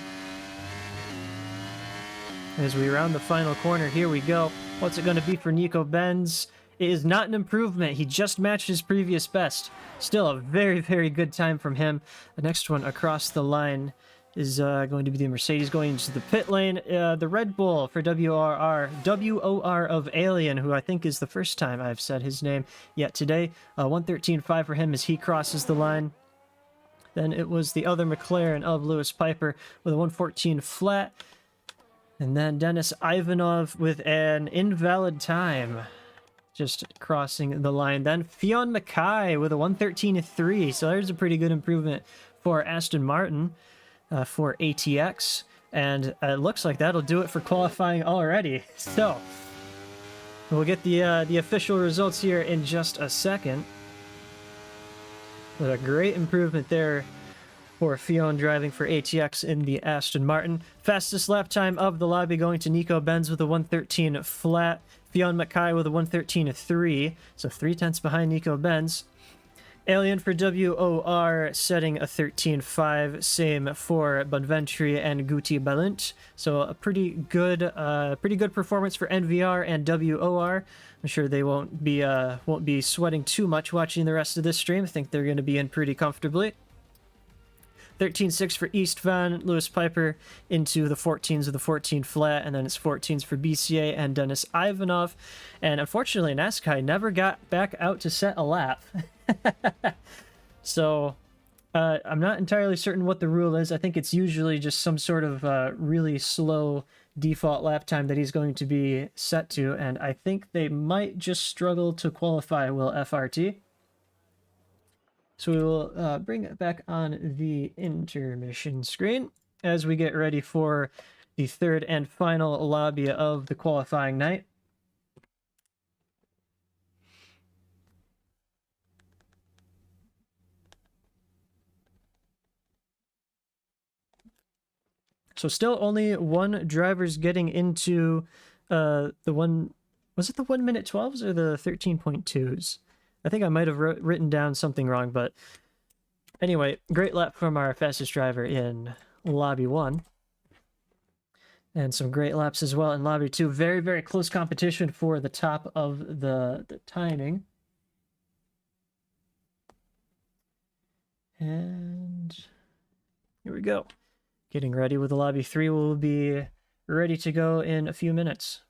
As we round the final corner, here we go. What's it going to be for Nico Benz? It is not an improvement. He just matched his previous best. Still a very, very good time from him. The next one across the line is going to be the Mercedes going into the pit lane. The Red Bull for WOR of Alien, who I think is the first time I've said his name yet today. 113.5 for him as he crosses the line. Then it was the other McLaren of Lewis Piper with a 114 flat. And then Dennis Ivanov with an invalid time. Just crossing the line. Then Fionn Mackay with a 113.3. So there's a pretty good improvement for Aston Martin for ATX. And it looks like that'll do it for qualifying already. So we'll get the official results here in just a second. But a great improvement there for Fionn driving for ATX in the Aston Martin. Fastest lap time of the lobby going to Nico Benz with a 113 flat. Fionn Mackay with a 113.3, so 3/10 behind Nico Benz. Alien for WOR setting a 13.5, same for Bonventry and Guti Balint. So a pretty good performance for NVR and WOR. I'm sure they won't be sweating too much watching the rest of this stream. I think they're going to be in pretty comfortably. 13.6 for Eastvan, Lewis Piper into the 14s of the 14 flat, and then it's 14s for BCA and Dennis Ivanov. And unfortunately, Naskai never got back out to set a lap. So I'm not entirely certain what the rule is. I think it's usually just some sort of really slow default lap time that he's going to be set to, and I think they might just struggle to qualify Will FRT. So we will bring it back on the intermission screen as we get ready for the third and final lobby of the qualifying night. So still only one driver's getting into the one... Was it the 1 minute 12s or the 13.2s? I think I might have written down something wrong, but anyway, great lap from our fastest driver in Lobby 1. And some great laps as well in Lobby 2. Very, very close competition for the top of the timing. And here we go. Getting ready with the Lobby 3. We'll be ready to go in a few minutes.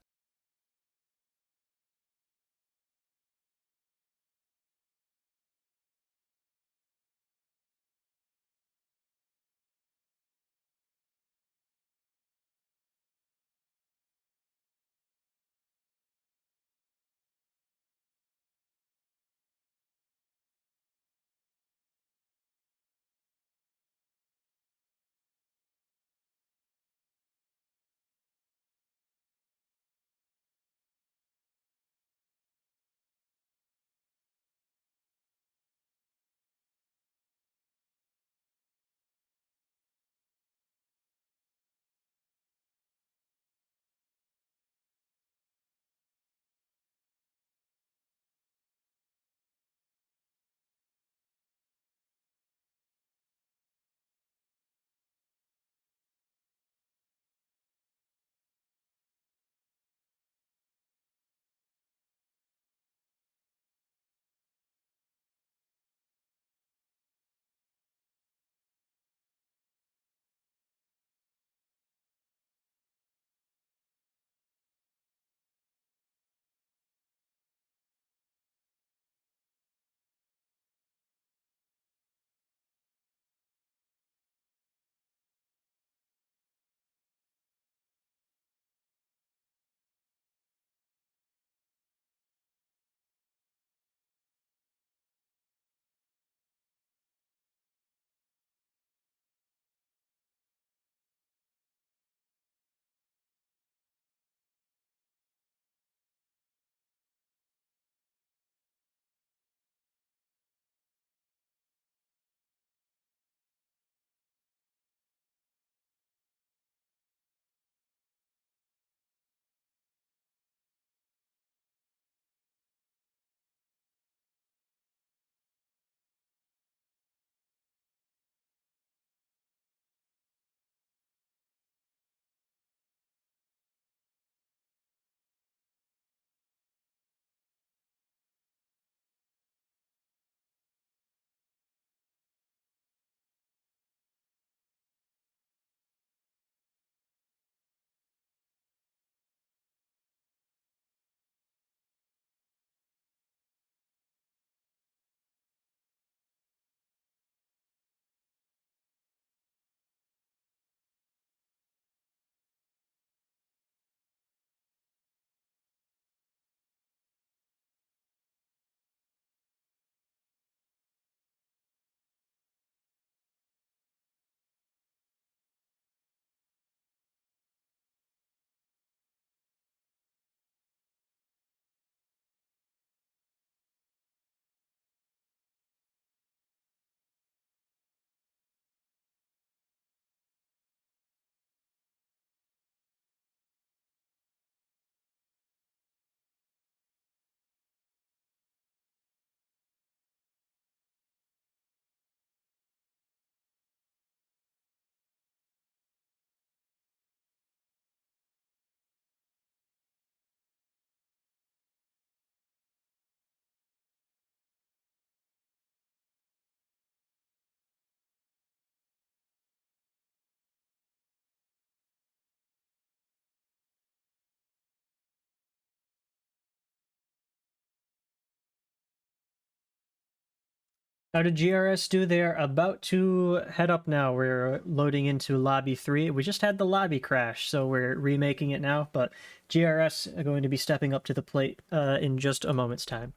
How did GRS do? They're about to head up now. We're loading into Lobby 3. We just had the lobby crash, so we're remaking it now, but GRS are going to be stepping up to the plate in just a moment's time.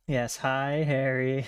Yes, hi, Harry.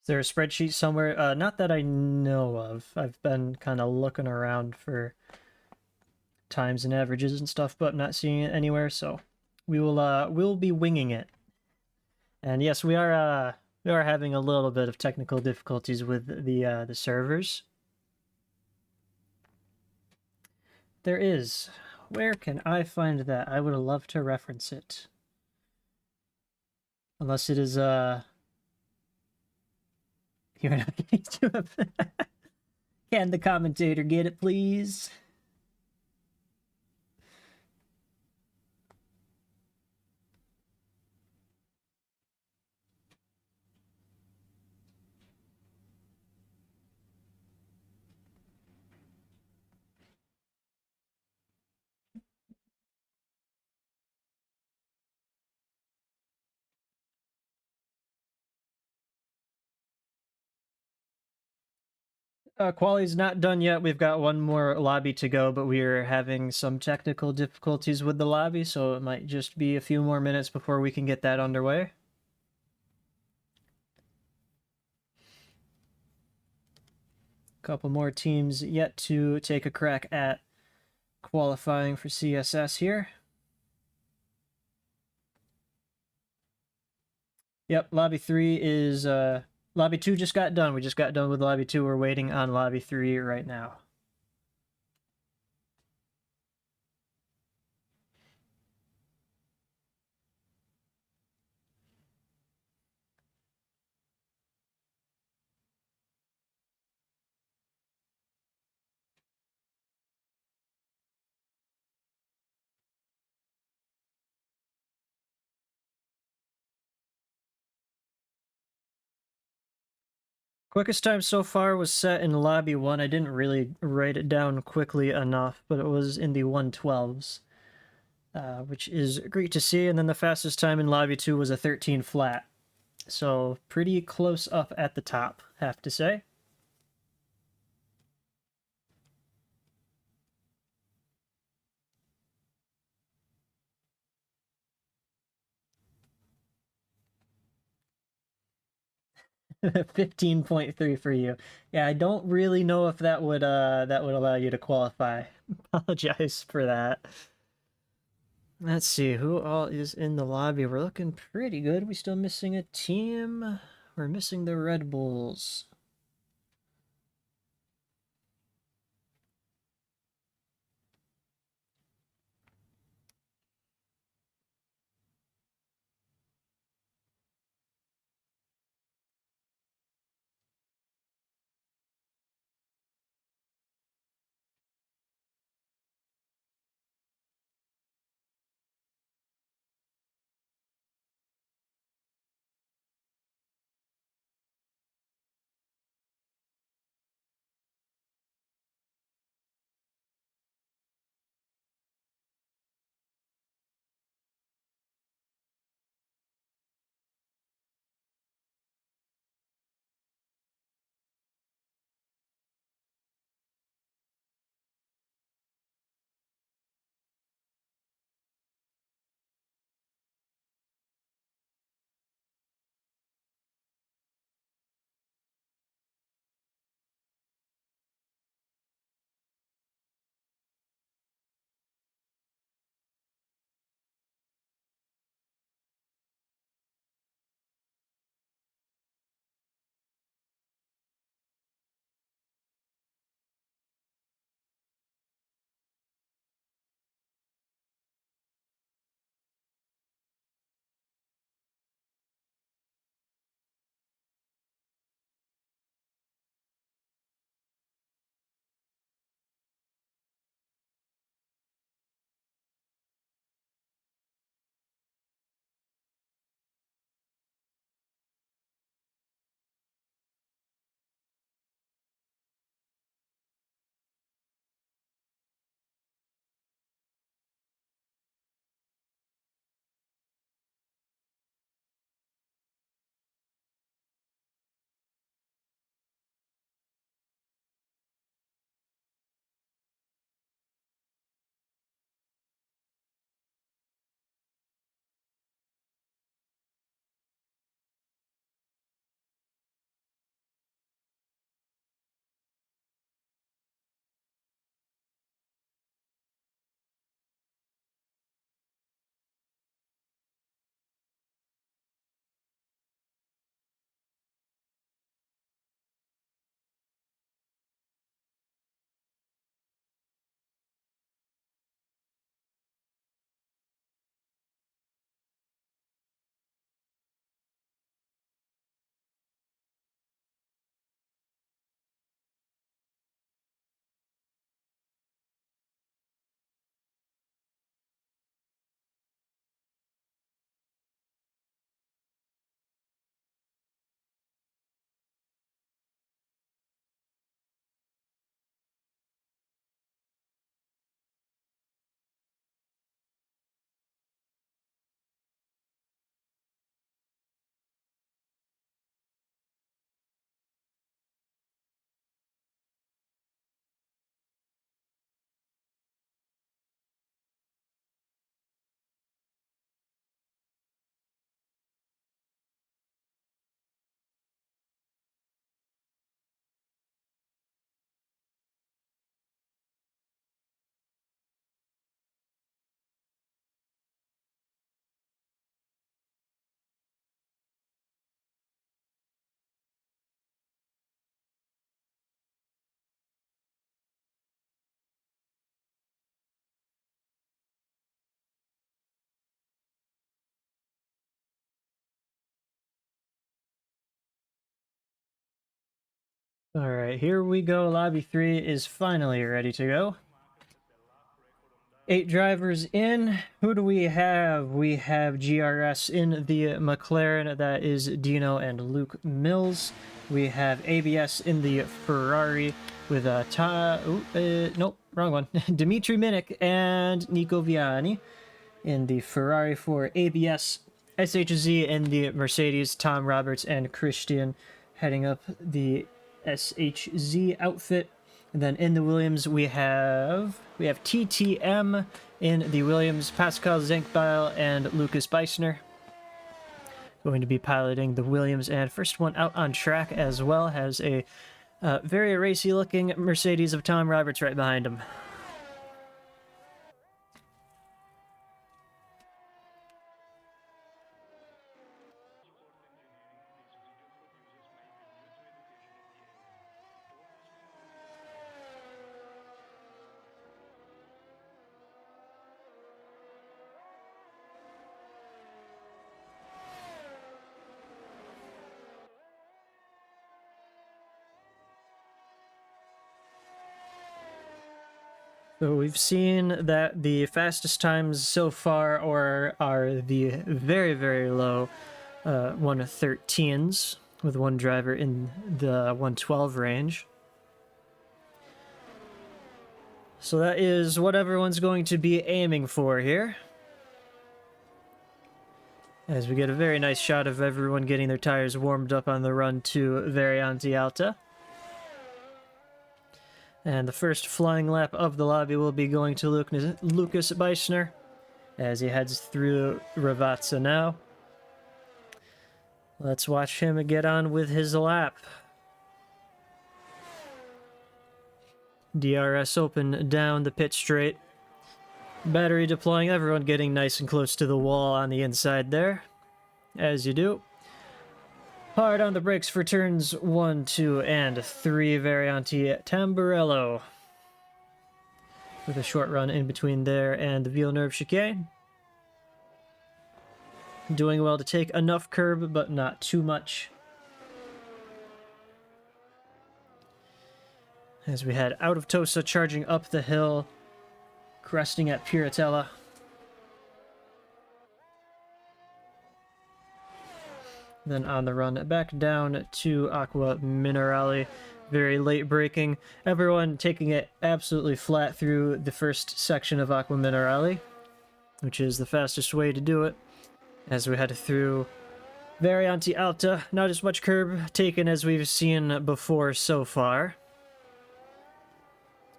there a spreadsheet somewhere? Not that I know of. I've been kind of looking around for times and averages and stuff, but not seeing it anywhere. So we'll be winging it. And yes, we are having a little bit of technical difficulties with the servers. There is. Where can I find that? I would love to reference it. Unless it is you're not getting to it. Can the commentator get it, please? Quality's not done yet. We've got one more lobby to go, but we are having some technical difficulties with the lobby, so it might just be a few more minutes before we can get that underway. Couple more teams yet to take a crack at qualifying for CSS here. Yep, lobby 3 is lobby 2 just got done. We just got done with lobby 2. We're waiting on lobby 3 right now. Quickest time so far was set in lobby 1. I didn't really write it down quickly enough, but it was in the 112s, which is great to see. And then the fastest time in lobby 2 was a 13 flat. So pretty close up at the top, have to say. $15.3 for you. Yeah, I don't really know if that would allow you to qualify. Apologize for that. Let's see who all is in the lobby. We're looking pretty good. We still missing a team. We're missing the Red Bulls. Alright, here we go. Lobby 3 is finally ready to go. 8 drivers in. Who do we have? We have GRS in the McLaren. That is Dino and Luke Mills. We have ABS in the Ferrari with nope, wrong one. Dimitri Minik and Nico Viani in the Ferrari for ABS. SHZ in the Mercedes, Tom Roberts and Christian heading up the SHZ outfit. And then in the Williams, we have TTM in the Williams, Pascal Zenkbeil and Lucas Beisner going to be piloting the Williams. And first one out on track as well has a very racy looking Mercedes of Tom Roberts right behind him. So we've seen that the fastest times so far are the very, very low 113s with one driver in the 112 range. So that is what everyone's going to be aiming for here. As we get a very nice shot of everyone getting their tires warmed up on the run to Variante Alta. And the first flying lap of the lobby will be going to Lucas Beisner as he heads through Ravazza now. Let's watch him get on with his lap. DRS open down the pit straight. Battery deploying, everyone getting nice and close to the wall on the inside there, as you do. Hard on the brakes for turns 1, 2, and 3. Variante Tamburello with a short run in between there and the Villeneuve chicane. Doing well to take enough curb, but not too much. As we head out of Tosa, charging up the hill, cresting at Piratella. Then on the run back down to Aqua Minerale. Very late braking. Everyone taking it absolutely flat through the first section of Aqua Minerale, which is the fastest way to do it. As we head through Variante Alta, not as much curb taken as we've seen before so far.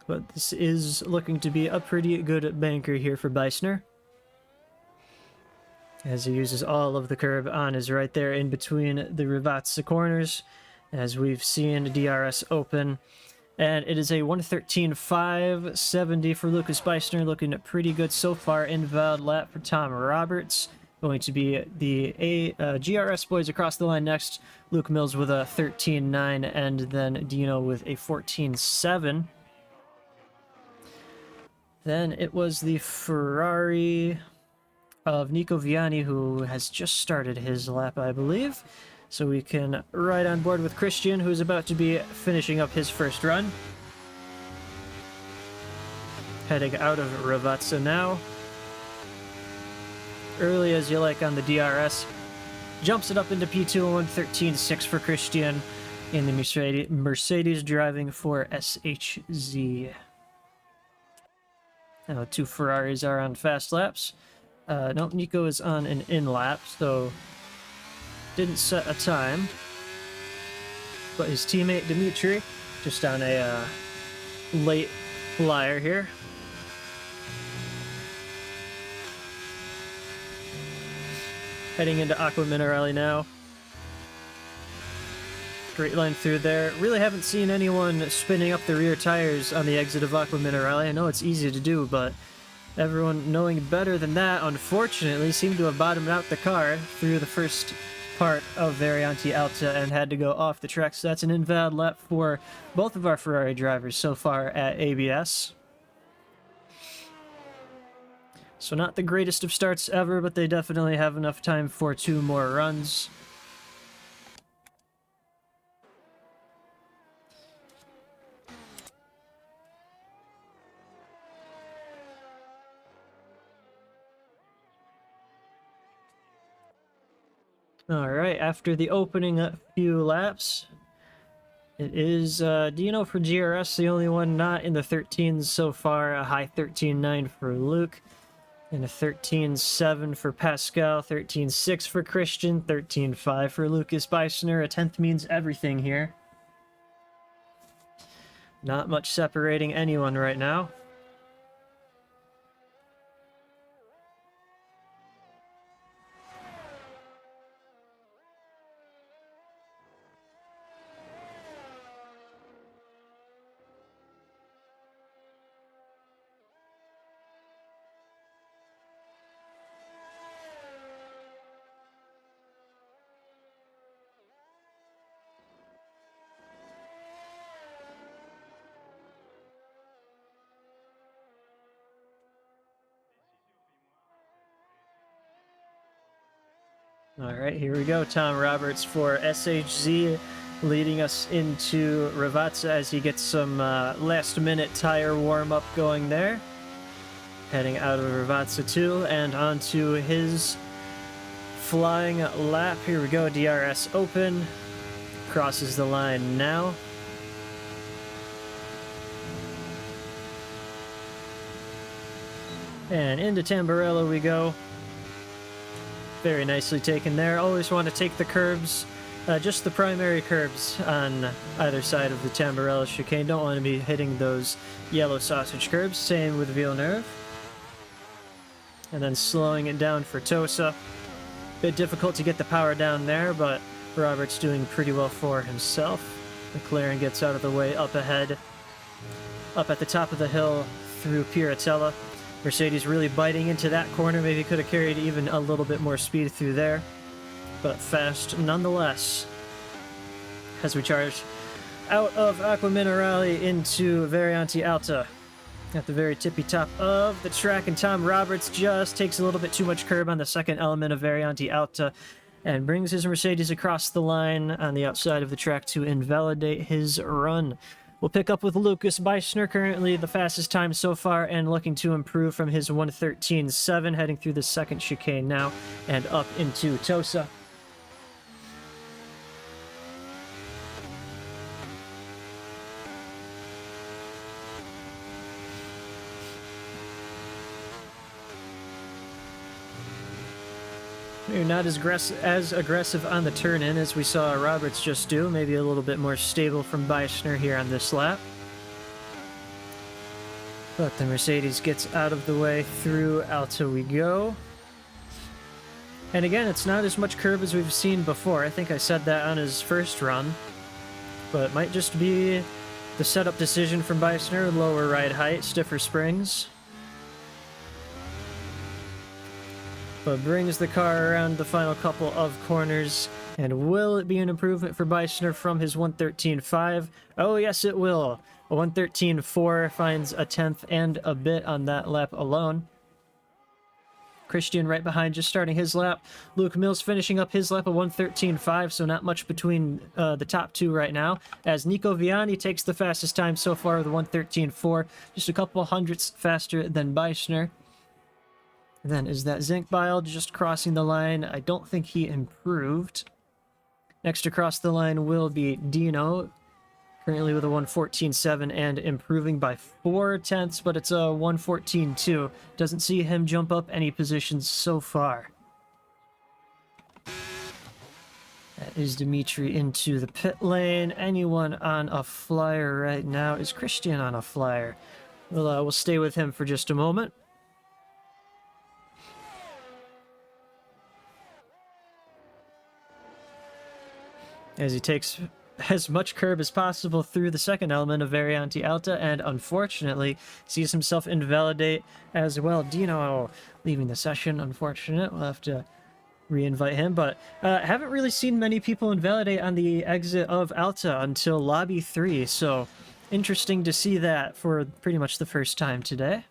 But this is looking to be a pretty good banker here for Beisner, as he uses all of the curb on his right there in between the Ravazza corners, as we've seen DRS open. And it is a 113.570 for Lucas Beisner, looking pretty good so far. Invalid lap for Tom Roberts. Going to be the GRS boys across the line next. Luke Mills with a 13.9 and then Dino with a 14.7. Then it was the Ferrari of Nico Viani, who has just started his lap, I believe. So we can ride on board with Christian, who's about to be finishing up his first run. Heading out of Ravazza now. Early as you like on the DRS. Jumps it up into P2 and 113.6 for Christian in the Mercedes driving for SHZ. Now 2 Ferraris are on fast laps. No, Nico is on an in-lap, so didn't set a time. But his teammate Dimitri, just on a late flyer here. Heading into Aqua Minerale now. Straight line through there. Really haven't seen anyone spinning up the rear tires on the exit of Aqua Minerale. I know it's easy to do, but everyone knowing better than that, unfortunately, seemed to have bottomed out the car through the first part of Variante Alta and had to go off the track. So that's an invalid lap for both of our Ferrari drivers so far at ABS. So not the greatest of starts ever, but they definitely have enough time for 2 more runs. Alright, after the opening few laps, it is Dino for GRS, the only one not in the 13s so far. A high 13.9 for Luke, and a 13.7 for Pascal, 13.6 for Christian, 13.5 for Lucas Beisner. A 10th means everything here. Not much separating anyone right now. Alright, here we go. Tom Roberts for SHZ leading us into Ravazza as he gets some last-minute tire warm-up going there. Heading out of Ravazza 2 and onto his flying lap. Here we go, DRS open. Crosses the line now. And into Tamburello we go. Very nicely taken there. Always want to take the curbs, just the primary curbs on either side of the Tamburello chicane. Don't want to be hitting those yellow sausage curbs. Same with Villeneuve. And then slowing it down for Tosa. Bit difficult to get the power down there, but Roberts doing pretty well for himself. McLaren gets out of the way up ahead. Up at the top of the hill through Piratella. Mercedes really biting into that corner. Maybe could have carried even a little bit more speed through there. But fast nonetheless. As we charge out of Acqua Minerale into Variante Alta. At the very tippy top of the track, and Tom Roberts just takes a little bit too much curb on the second element of Variante Alta and brings his Mercedes across the line on the outside of the track to invalidate his run. We'll pick up with Lucas Beisner, currently the fastest time so far and looking to improve from his 1:13.7, heading through the second chicane now and up into Tosa. You're not as aggressive on the turn-in as we saw Roberts just do. Maybe a little bit more stable from Beisner here on this lap. But the Mercedes gets out of the way through Alta we go. And again, it's not as much curb as we've seen before. I think I said that on his first run. But it might just be the setup decision from Beisner. Lower ride height, stiffer springs. But brings the car around the final couple of corners. And will it be an improvement for Beisner from his 1:13.5? Oh yes it will. A 1:13.4 finds a 10th and a bit on that lap alone. Christian right behind, just starting his lap. Luke Mills finishing up his lap, a 1:13.5, so not much between the top two right now. As Nico Viani takes the fastest time so far with a 1:13.4, just a couple hundredths faster than Beisner. And then is that Zinkbile just crossing the line? I don't think he improved. Next across the line will be Dino, currently with a 1:14.7 and improving by 4 tenths, but it's a 1:14.2. Doesn't see him jump up any positions so far. That is Dimitri into the pit lane. Anyone on a flyer right now? Is Christian on a flyer? We'll stay with him for just a moment. As he takes as much curb as possible through the second element of Variante Alta, and unfortunately sees himself invalidate as well. Dino leaving the session, unfortunate. We'll have to re-invite him, but haven't really seen many people invalidate on the exit of Alta until Lobby 3, so interesting to see that for pretty much the first time today.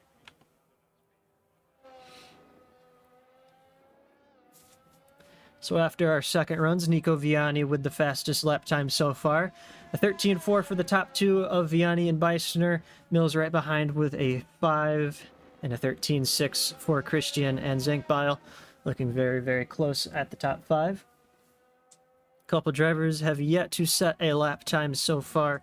So after our second runs, Nico Viani with the fastest lap time so far. A 13.4 for the top two of Viani and Beisner. Mills right behind with a 5 and a 13.6 for Christian and Zinkbile. Looking very, very close at the top 5. couple drivers have yet to set a lap time so far.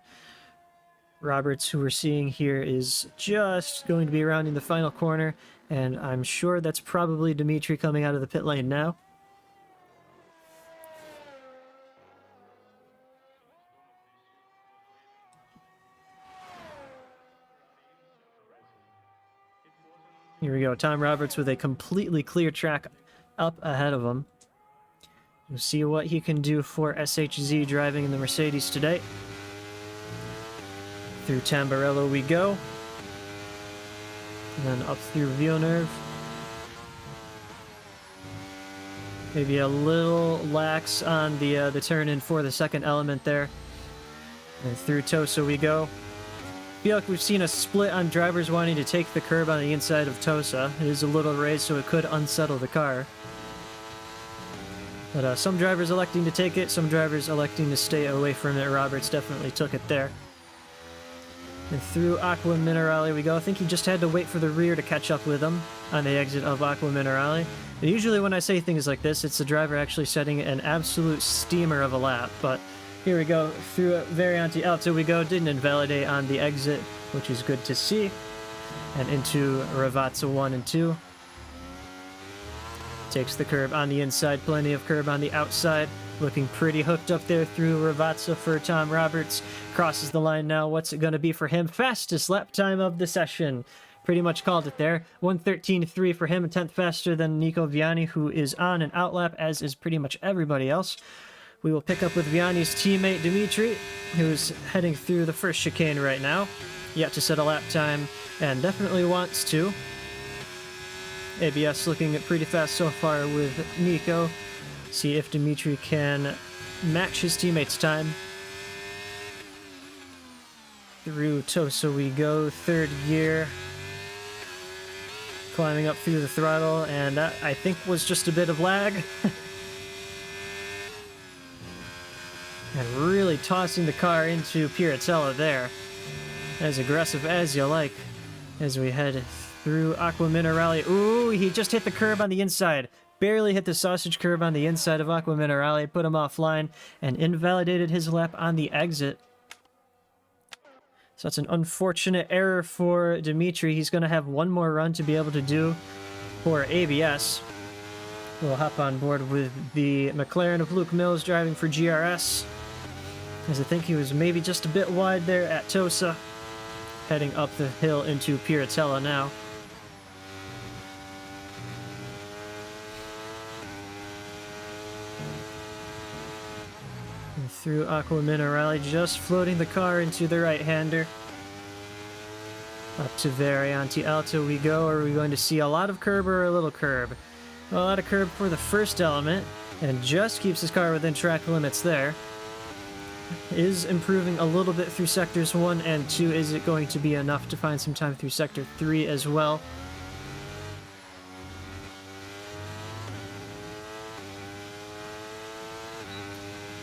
Roberts, who we're seeing here, is just going to be rounding the final corner, and I'm sure that's probably Dimitri coming out of the pit lane now. Here we go, Tom Roberts with a completely clear track up ahead of him. We'll see what he can do for SHZ driving in the Mercedes today. Through Tamburello we go. And then up through Villeneuve. Maybe a little lax on the turn-in for the second element there. And through Tosa we go. I feel like we've seen a split on drivers wanting to take the curb on the inside of Tosa. It is a little raised, so it could unsettle the car. But some drivers electing to take it, some drivers electing to stay away from it. Roberts definitely took it there. And through Aqua Minerale we go. I think he just had to wait for the rear to catch up with him on the exit of Aqua Minerale. And usually when I say things like this, it's the driver actually setting an absolute steamer of a lap. But here we go. Through Variante Alto we go. Didn't invalidate on the exit, which is good to see. And into Ravazza 1 and 2. Takes the curb on the inside, plenty of curb on the outside. Looking pretty hooked up there through Ravazza for Tom Roberts. Crosses the line now. What's it going to be for him? Fastest lap time of the session. Pretty much called it there. 1:13.3 for him, a tenth faster than Nico Viani, who is on an outlap, as is pretty much everybody else. We will pick up with Viani's teammate Dimitri, who's heading through the first chicane right now. Yet to set a lap time, and definitely wants to. ABS looking pretty fast so far with Nico. See if Dimitri can match his teammate's time. Through Tosa we go, third gear. Climbing up through the throttle, and that, I think, was just a bit of lag. And really tossing the car into Piratella there. As aggressive as you like. As we head through Aqua Minerale. Ooh, he just hit the curb on the inside. Barely hit the sausage curb on the inside of Aqua Minerale, put him offline, and invalidated his lap on the exit. So that's an unfortunate error for Dimitri. He's going to have one more run to be able to do for ABS. We'll hop on board with the McLaren of Luke Mills driving for GRS. As I think he was maybe just a bit wide there at Tosa. Heading up the hill into Piratella now. And through Aqua Minerale, just floating the car into the right-hander. Up to Variante Alto we go. Are we going to see a lot of curb or a little curb? A lot of curb for the first element, and just keeps his car within track limits there. Is improving a little bit through sectors 1 and 2. Is it going to be enough to find some time through sector 3 as well?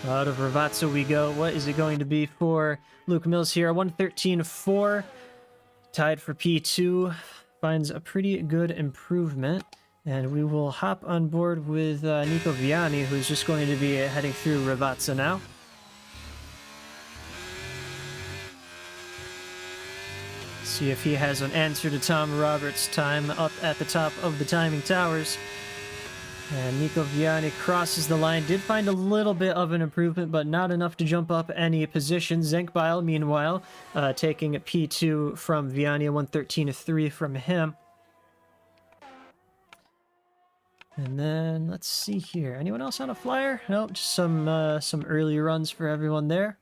Out of Ravazza we go. What is it going to be for Luke Mills here? 1:13.4. Tied for P2. Finds a pretty good improvement. And we will hop on board with Nico Viani, who's just going to be heading through Ravazza now. See if he has an answer to Tom Roberts' time up at the top of the timing towers. And Nico Viani crosses the line. Did find a little bit of an improvement, but not enough to jump up any position. Zenkbile, meanwhile, taking P2 from Viani, 1:13.3 from him. And then, let's see here. Anyone else on a flyer? Nope, just some early runs for everyone there.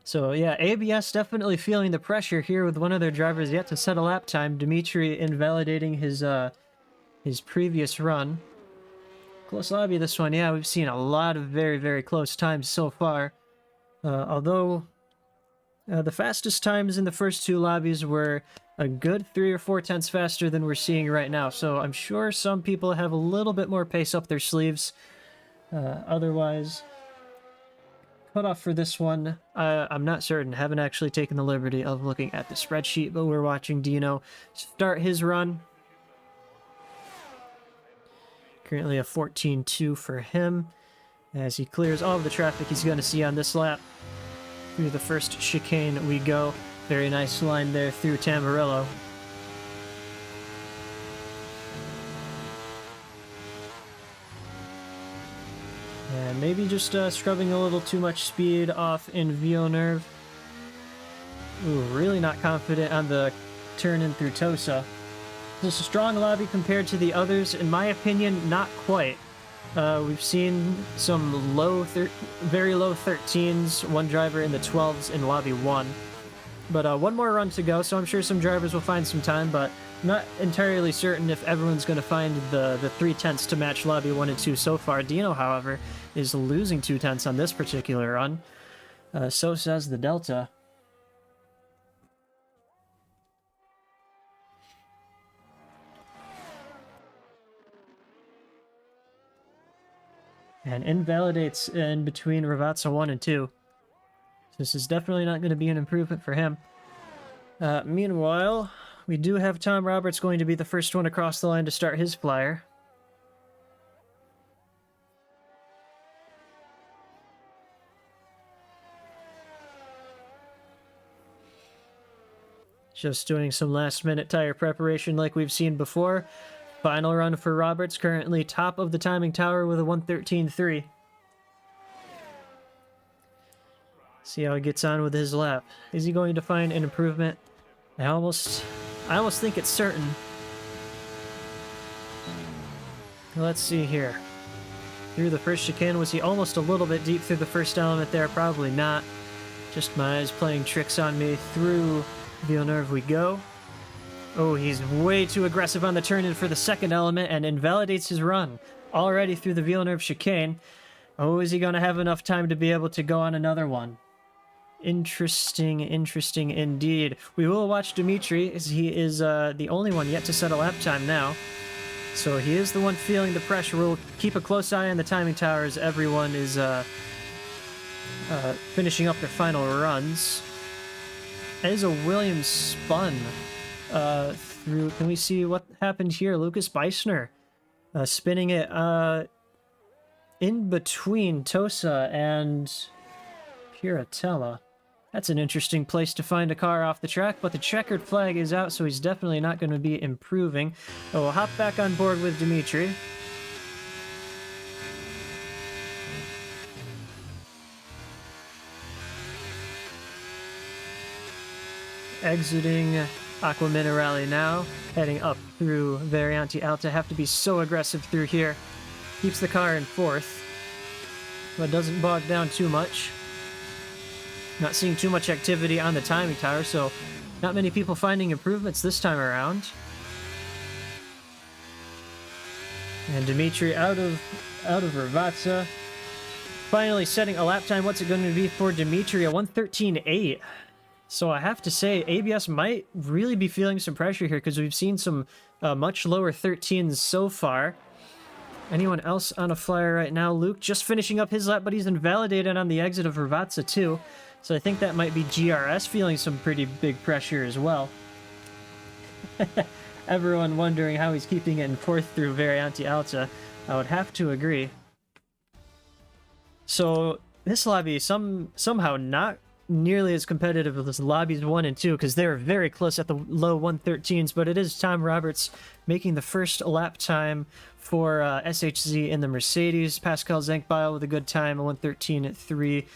So yeah, ABS definitely feeling the pressure here with one of their drivers yet to set a lap time. Dimitri invalidating his previous run. Close lobby this one, yeah, we've seen a lot of very, very close times so far. Although the fastest times in the first two lobbies were a good 3 or 4 tenths faster than we're seeing right now. So I'm sure some people have a little bit more pace up their sleeves. Otherwise, cutoff for this one, I'm not certain. Haven't actually taken the liberty of looking at the spreadsheet, but we're watching Dino start his run. Currently a 14.2 for him as he clears all of the traffic he's going to see on this lap. Through the first chicane we go. Very nice line there through Tamburello. And maybe just scrubbing a little too much speed off in Villeneuve. Ooh, really not confident on the turn in through Tosa. Just a strong lobby compared to the others. In my opinion, not quite. We've seen some very low 13s, one driver in the 12s in lobby 1. But one more run to go, so I'm sure some drivers will find some time, but I'm not entirely certain if everyone's going to find the 3/10 to match lobby 1 and 2 so far. Dino, however, is losing 2/10 on this particular run. So says the Delta. And invalidates in between Ravazza 1 and 2. This is definitely not going to be an improvement for him. Meanwhile, we do have Tom Roberts going to be the first one across the line to start his flyer. Just doing some last-minute tire preparation like we've seen before. Final run for Roberts, currently top of the timing tower with a 1:13.3. See how he gets on with his lap. Is he going to find an improvement? I almost think it's certain. Let's see here. Through the first chicane, was he almost a little bit deep through the first element there? Probably not. Just my eyes playing tricks on me. Through Villeneuve we go. Oh, he's way too aggressive on the turn-in for the second element and invalidates his run. Already through the Villeneuve chicane. Oh, is he going to have enough time to be able to go on another one? Interesting indeed. We will watch Dimitri, as he is the only one yet to set a lap time now. So he is the one feeling the pressure. We'll keep a close eye on the timing tower as everyone is finishing up their final runs. As a Williams spun through... Can we see what happened here? Lucas Beisner spinning it in between Tosa and Piratella. That's an interesting place to find a car off the track, but the checkered flag is out, so he's definitely not going to be improving. So we'll hop back on board with Dimitri. Exiting Aqua Minerale now, heading up through Variante Alta. Have to be so aggressive through here. Keeps the car in fourth, but doesn't bog down too much. Not seeing too much activity on the timing tower, so not many people finding improvements this time around. And Dimitri out of Ravazza. Finally setting a lap time. What's it going to be for Dimitri? A 1:13.8. So I have to say, ABS might really be feeling some pressure here because we've seen some much lower 13s so far. Anyone else on a flyer right now? Luke just finishing up his lap, but he's invalidated on the exit of Ravazza too. So I think that might be GRS feeling some pretty big pressure as well. Everyone wondering how he's keeping it in fourth through Variante Alta. I would have to agree. So this lobby somehow not nearly as competitive as lobbies 1 and 2 because they're very close at the low 1:13s, but it is Tom Roberts making the first lap time for SHZ in the Mercedes. Pascal Zenkbile with a good time, a 1:13.3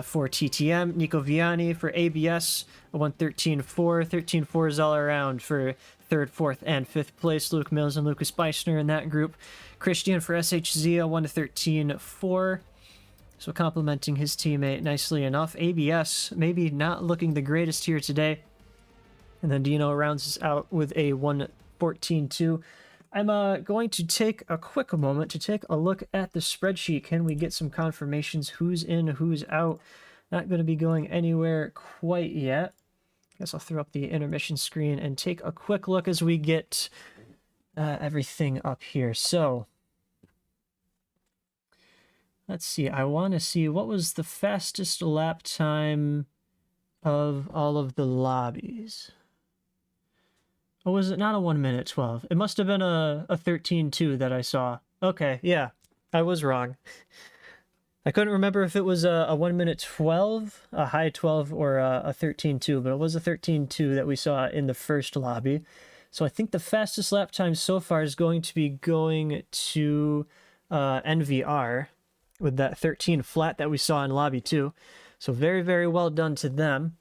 for TTM. Nico Viani for ABS, a 1:13.4. 13.4s all around for third, fourth, and fifth place. Luke Mills and Lucas Beisner in that group. Christian for SHZ, a 1:13.4. So complimenting his teammate nicely enough. ABS maybe not looking the greatest here today. And then Dino rounds us out with a 1:14.2. I'm going to take a quick moment to take a look at the spreadsheet. Can we get some confirmations who's in, who's out? Not going to be going anywhere quite yet. Guess I'll throw up the intermission screen and take a quick look as we get everything up here. So Let's see. I want to see what was the fastest lap time of all of the lobbies. Oh, was it not a 1 minute 12? It must have been a 13.2 that I saw. Okay, yeah, I was wrong. I couldn't remember if it was a 1 minute 12, a high 12, or a 13.2, but it was a 13.2 that we saw in the first lobby. So I think the fastest lap time so far is going to be going to NVR with that 13 flat that we saw in lobby 2. So very, very well done to them.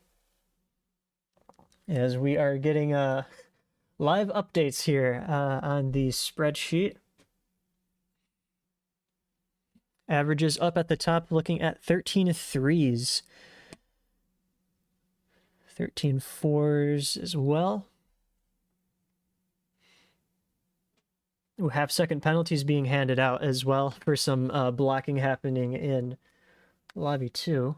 As we are getting live updates here on the spreadsheet. Averages up at the top, looking at 13 threes. 13 fours as well. Ooh, half-second penalties being handed out as well for some blocking happening in lobby 2.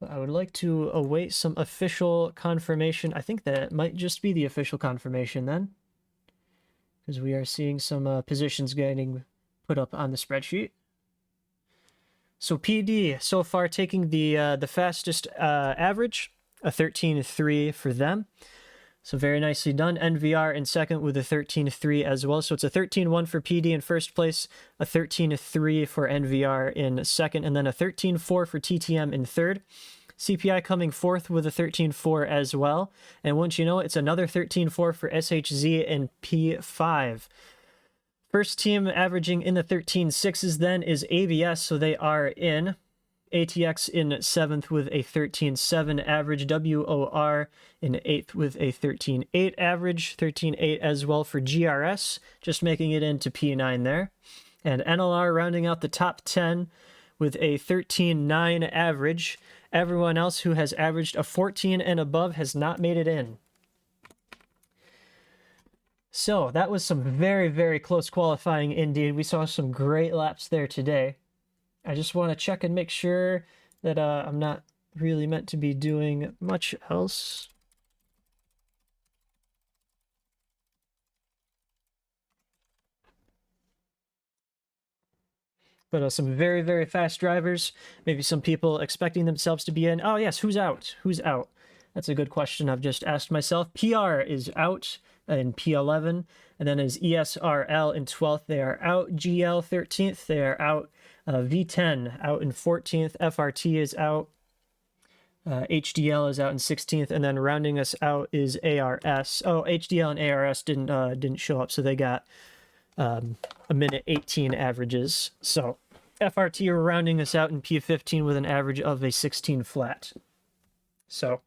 I would like to await some official confirmation. I think that might just be the official confirmation then, because we are seeing some positions getting put up on the spreadsheet. So PD so far taking the fastest average, a 13.3 for them. So very nicely done. NVR in second with a 13.3 as well. So it's a 13.1 for PD in first place, a 13.3 for NVR in second, and then a 13.4 for TTM in third. CPI coming fourth with a 13.4 as well. And once you know it, it's another 13.4 for SHZ and P5. First team averaging in the 13.6s then is ABS, so they are in. ATX in 7th with a 13.7 average. WOR in 8th with a 13.8 average. 13.8 as well for GRS, just making it into P9 there. And NLR rounding out the top 10 with a 13.9 average. Everyone else who has averaged a 14 and above has not made it in. So that was some very, very close qualifying indeed. We saw some great laps there today. I just want to check and make sure that I'm not really meant to be doing much else. But some very, very fast drivers. Maybe some people expecting themselves to be in. Oh, yes, who's out? Who's out? That's a good question I've just asked myself. PR is out in P11, and then is ESRL in 12th. They are out. GL 13th. They are out. V10 out in 14th. FRT is out. HDL is out in 16th, and then rounding us out is ARS. Oh, HDL and ARS didn't show up, so they got a minute 18 averages. So FRT are rounding us out in P15 with an average of a 16 flat. So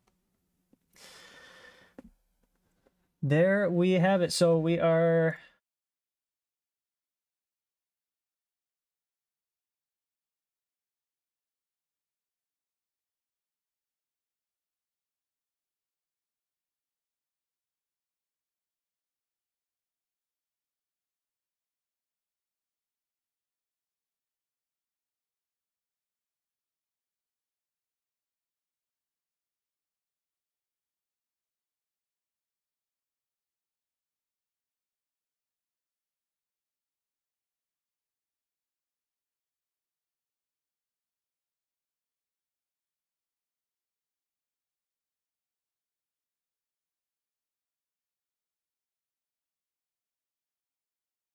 there we have it. So we are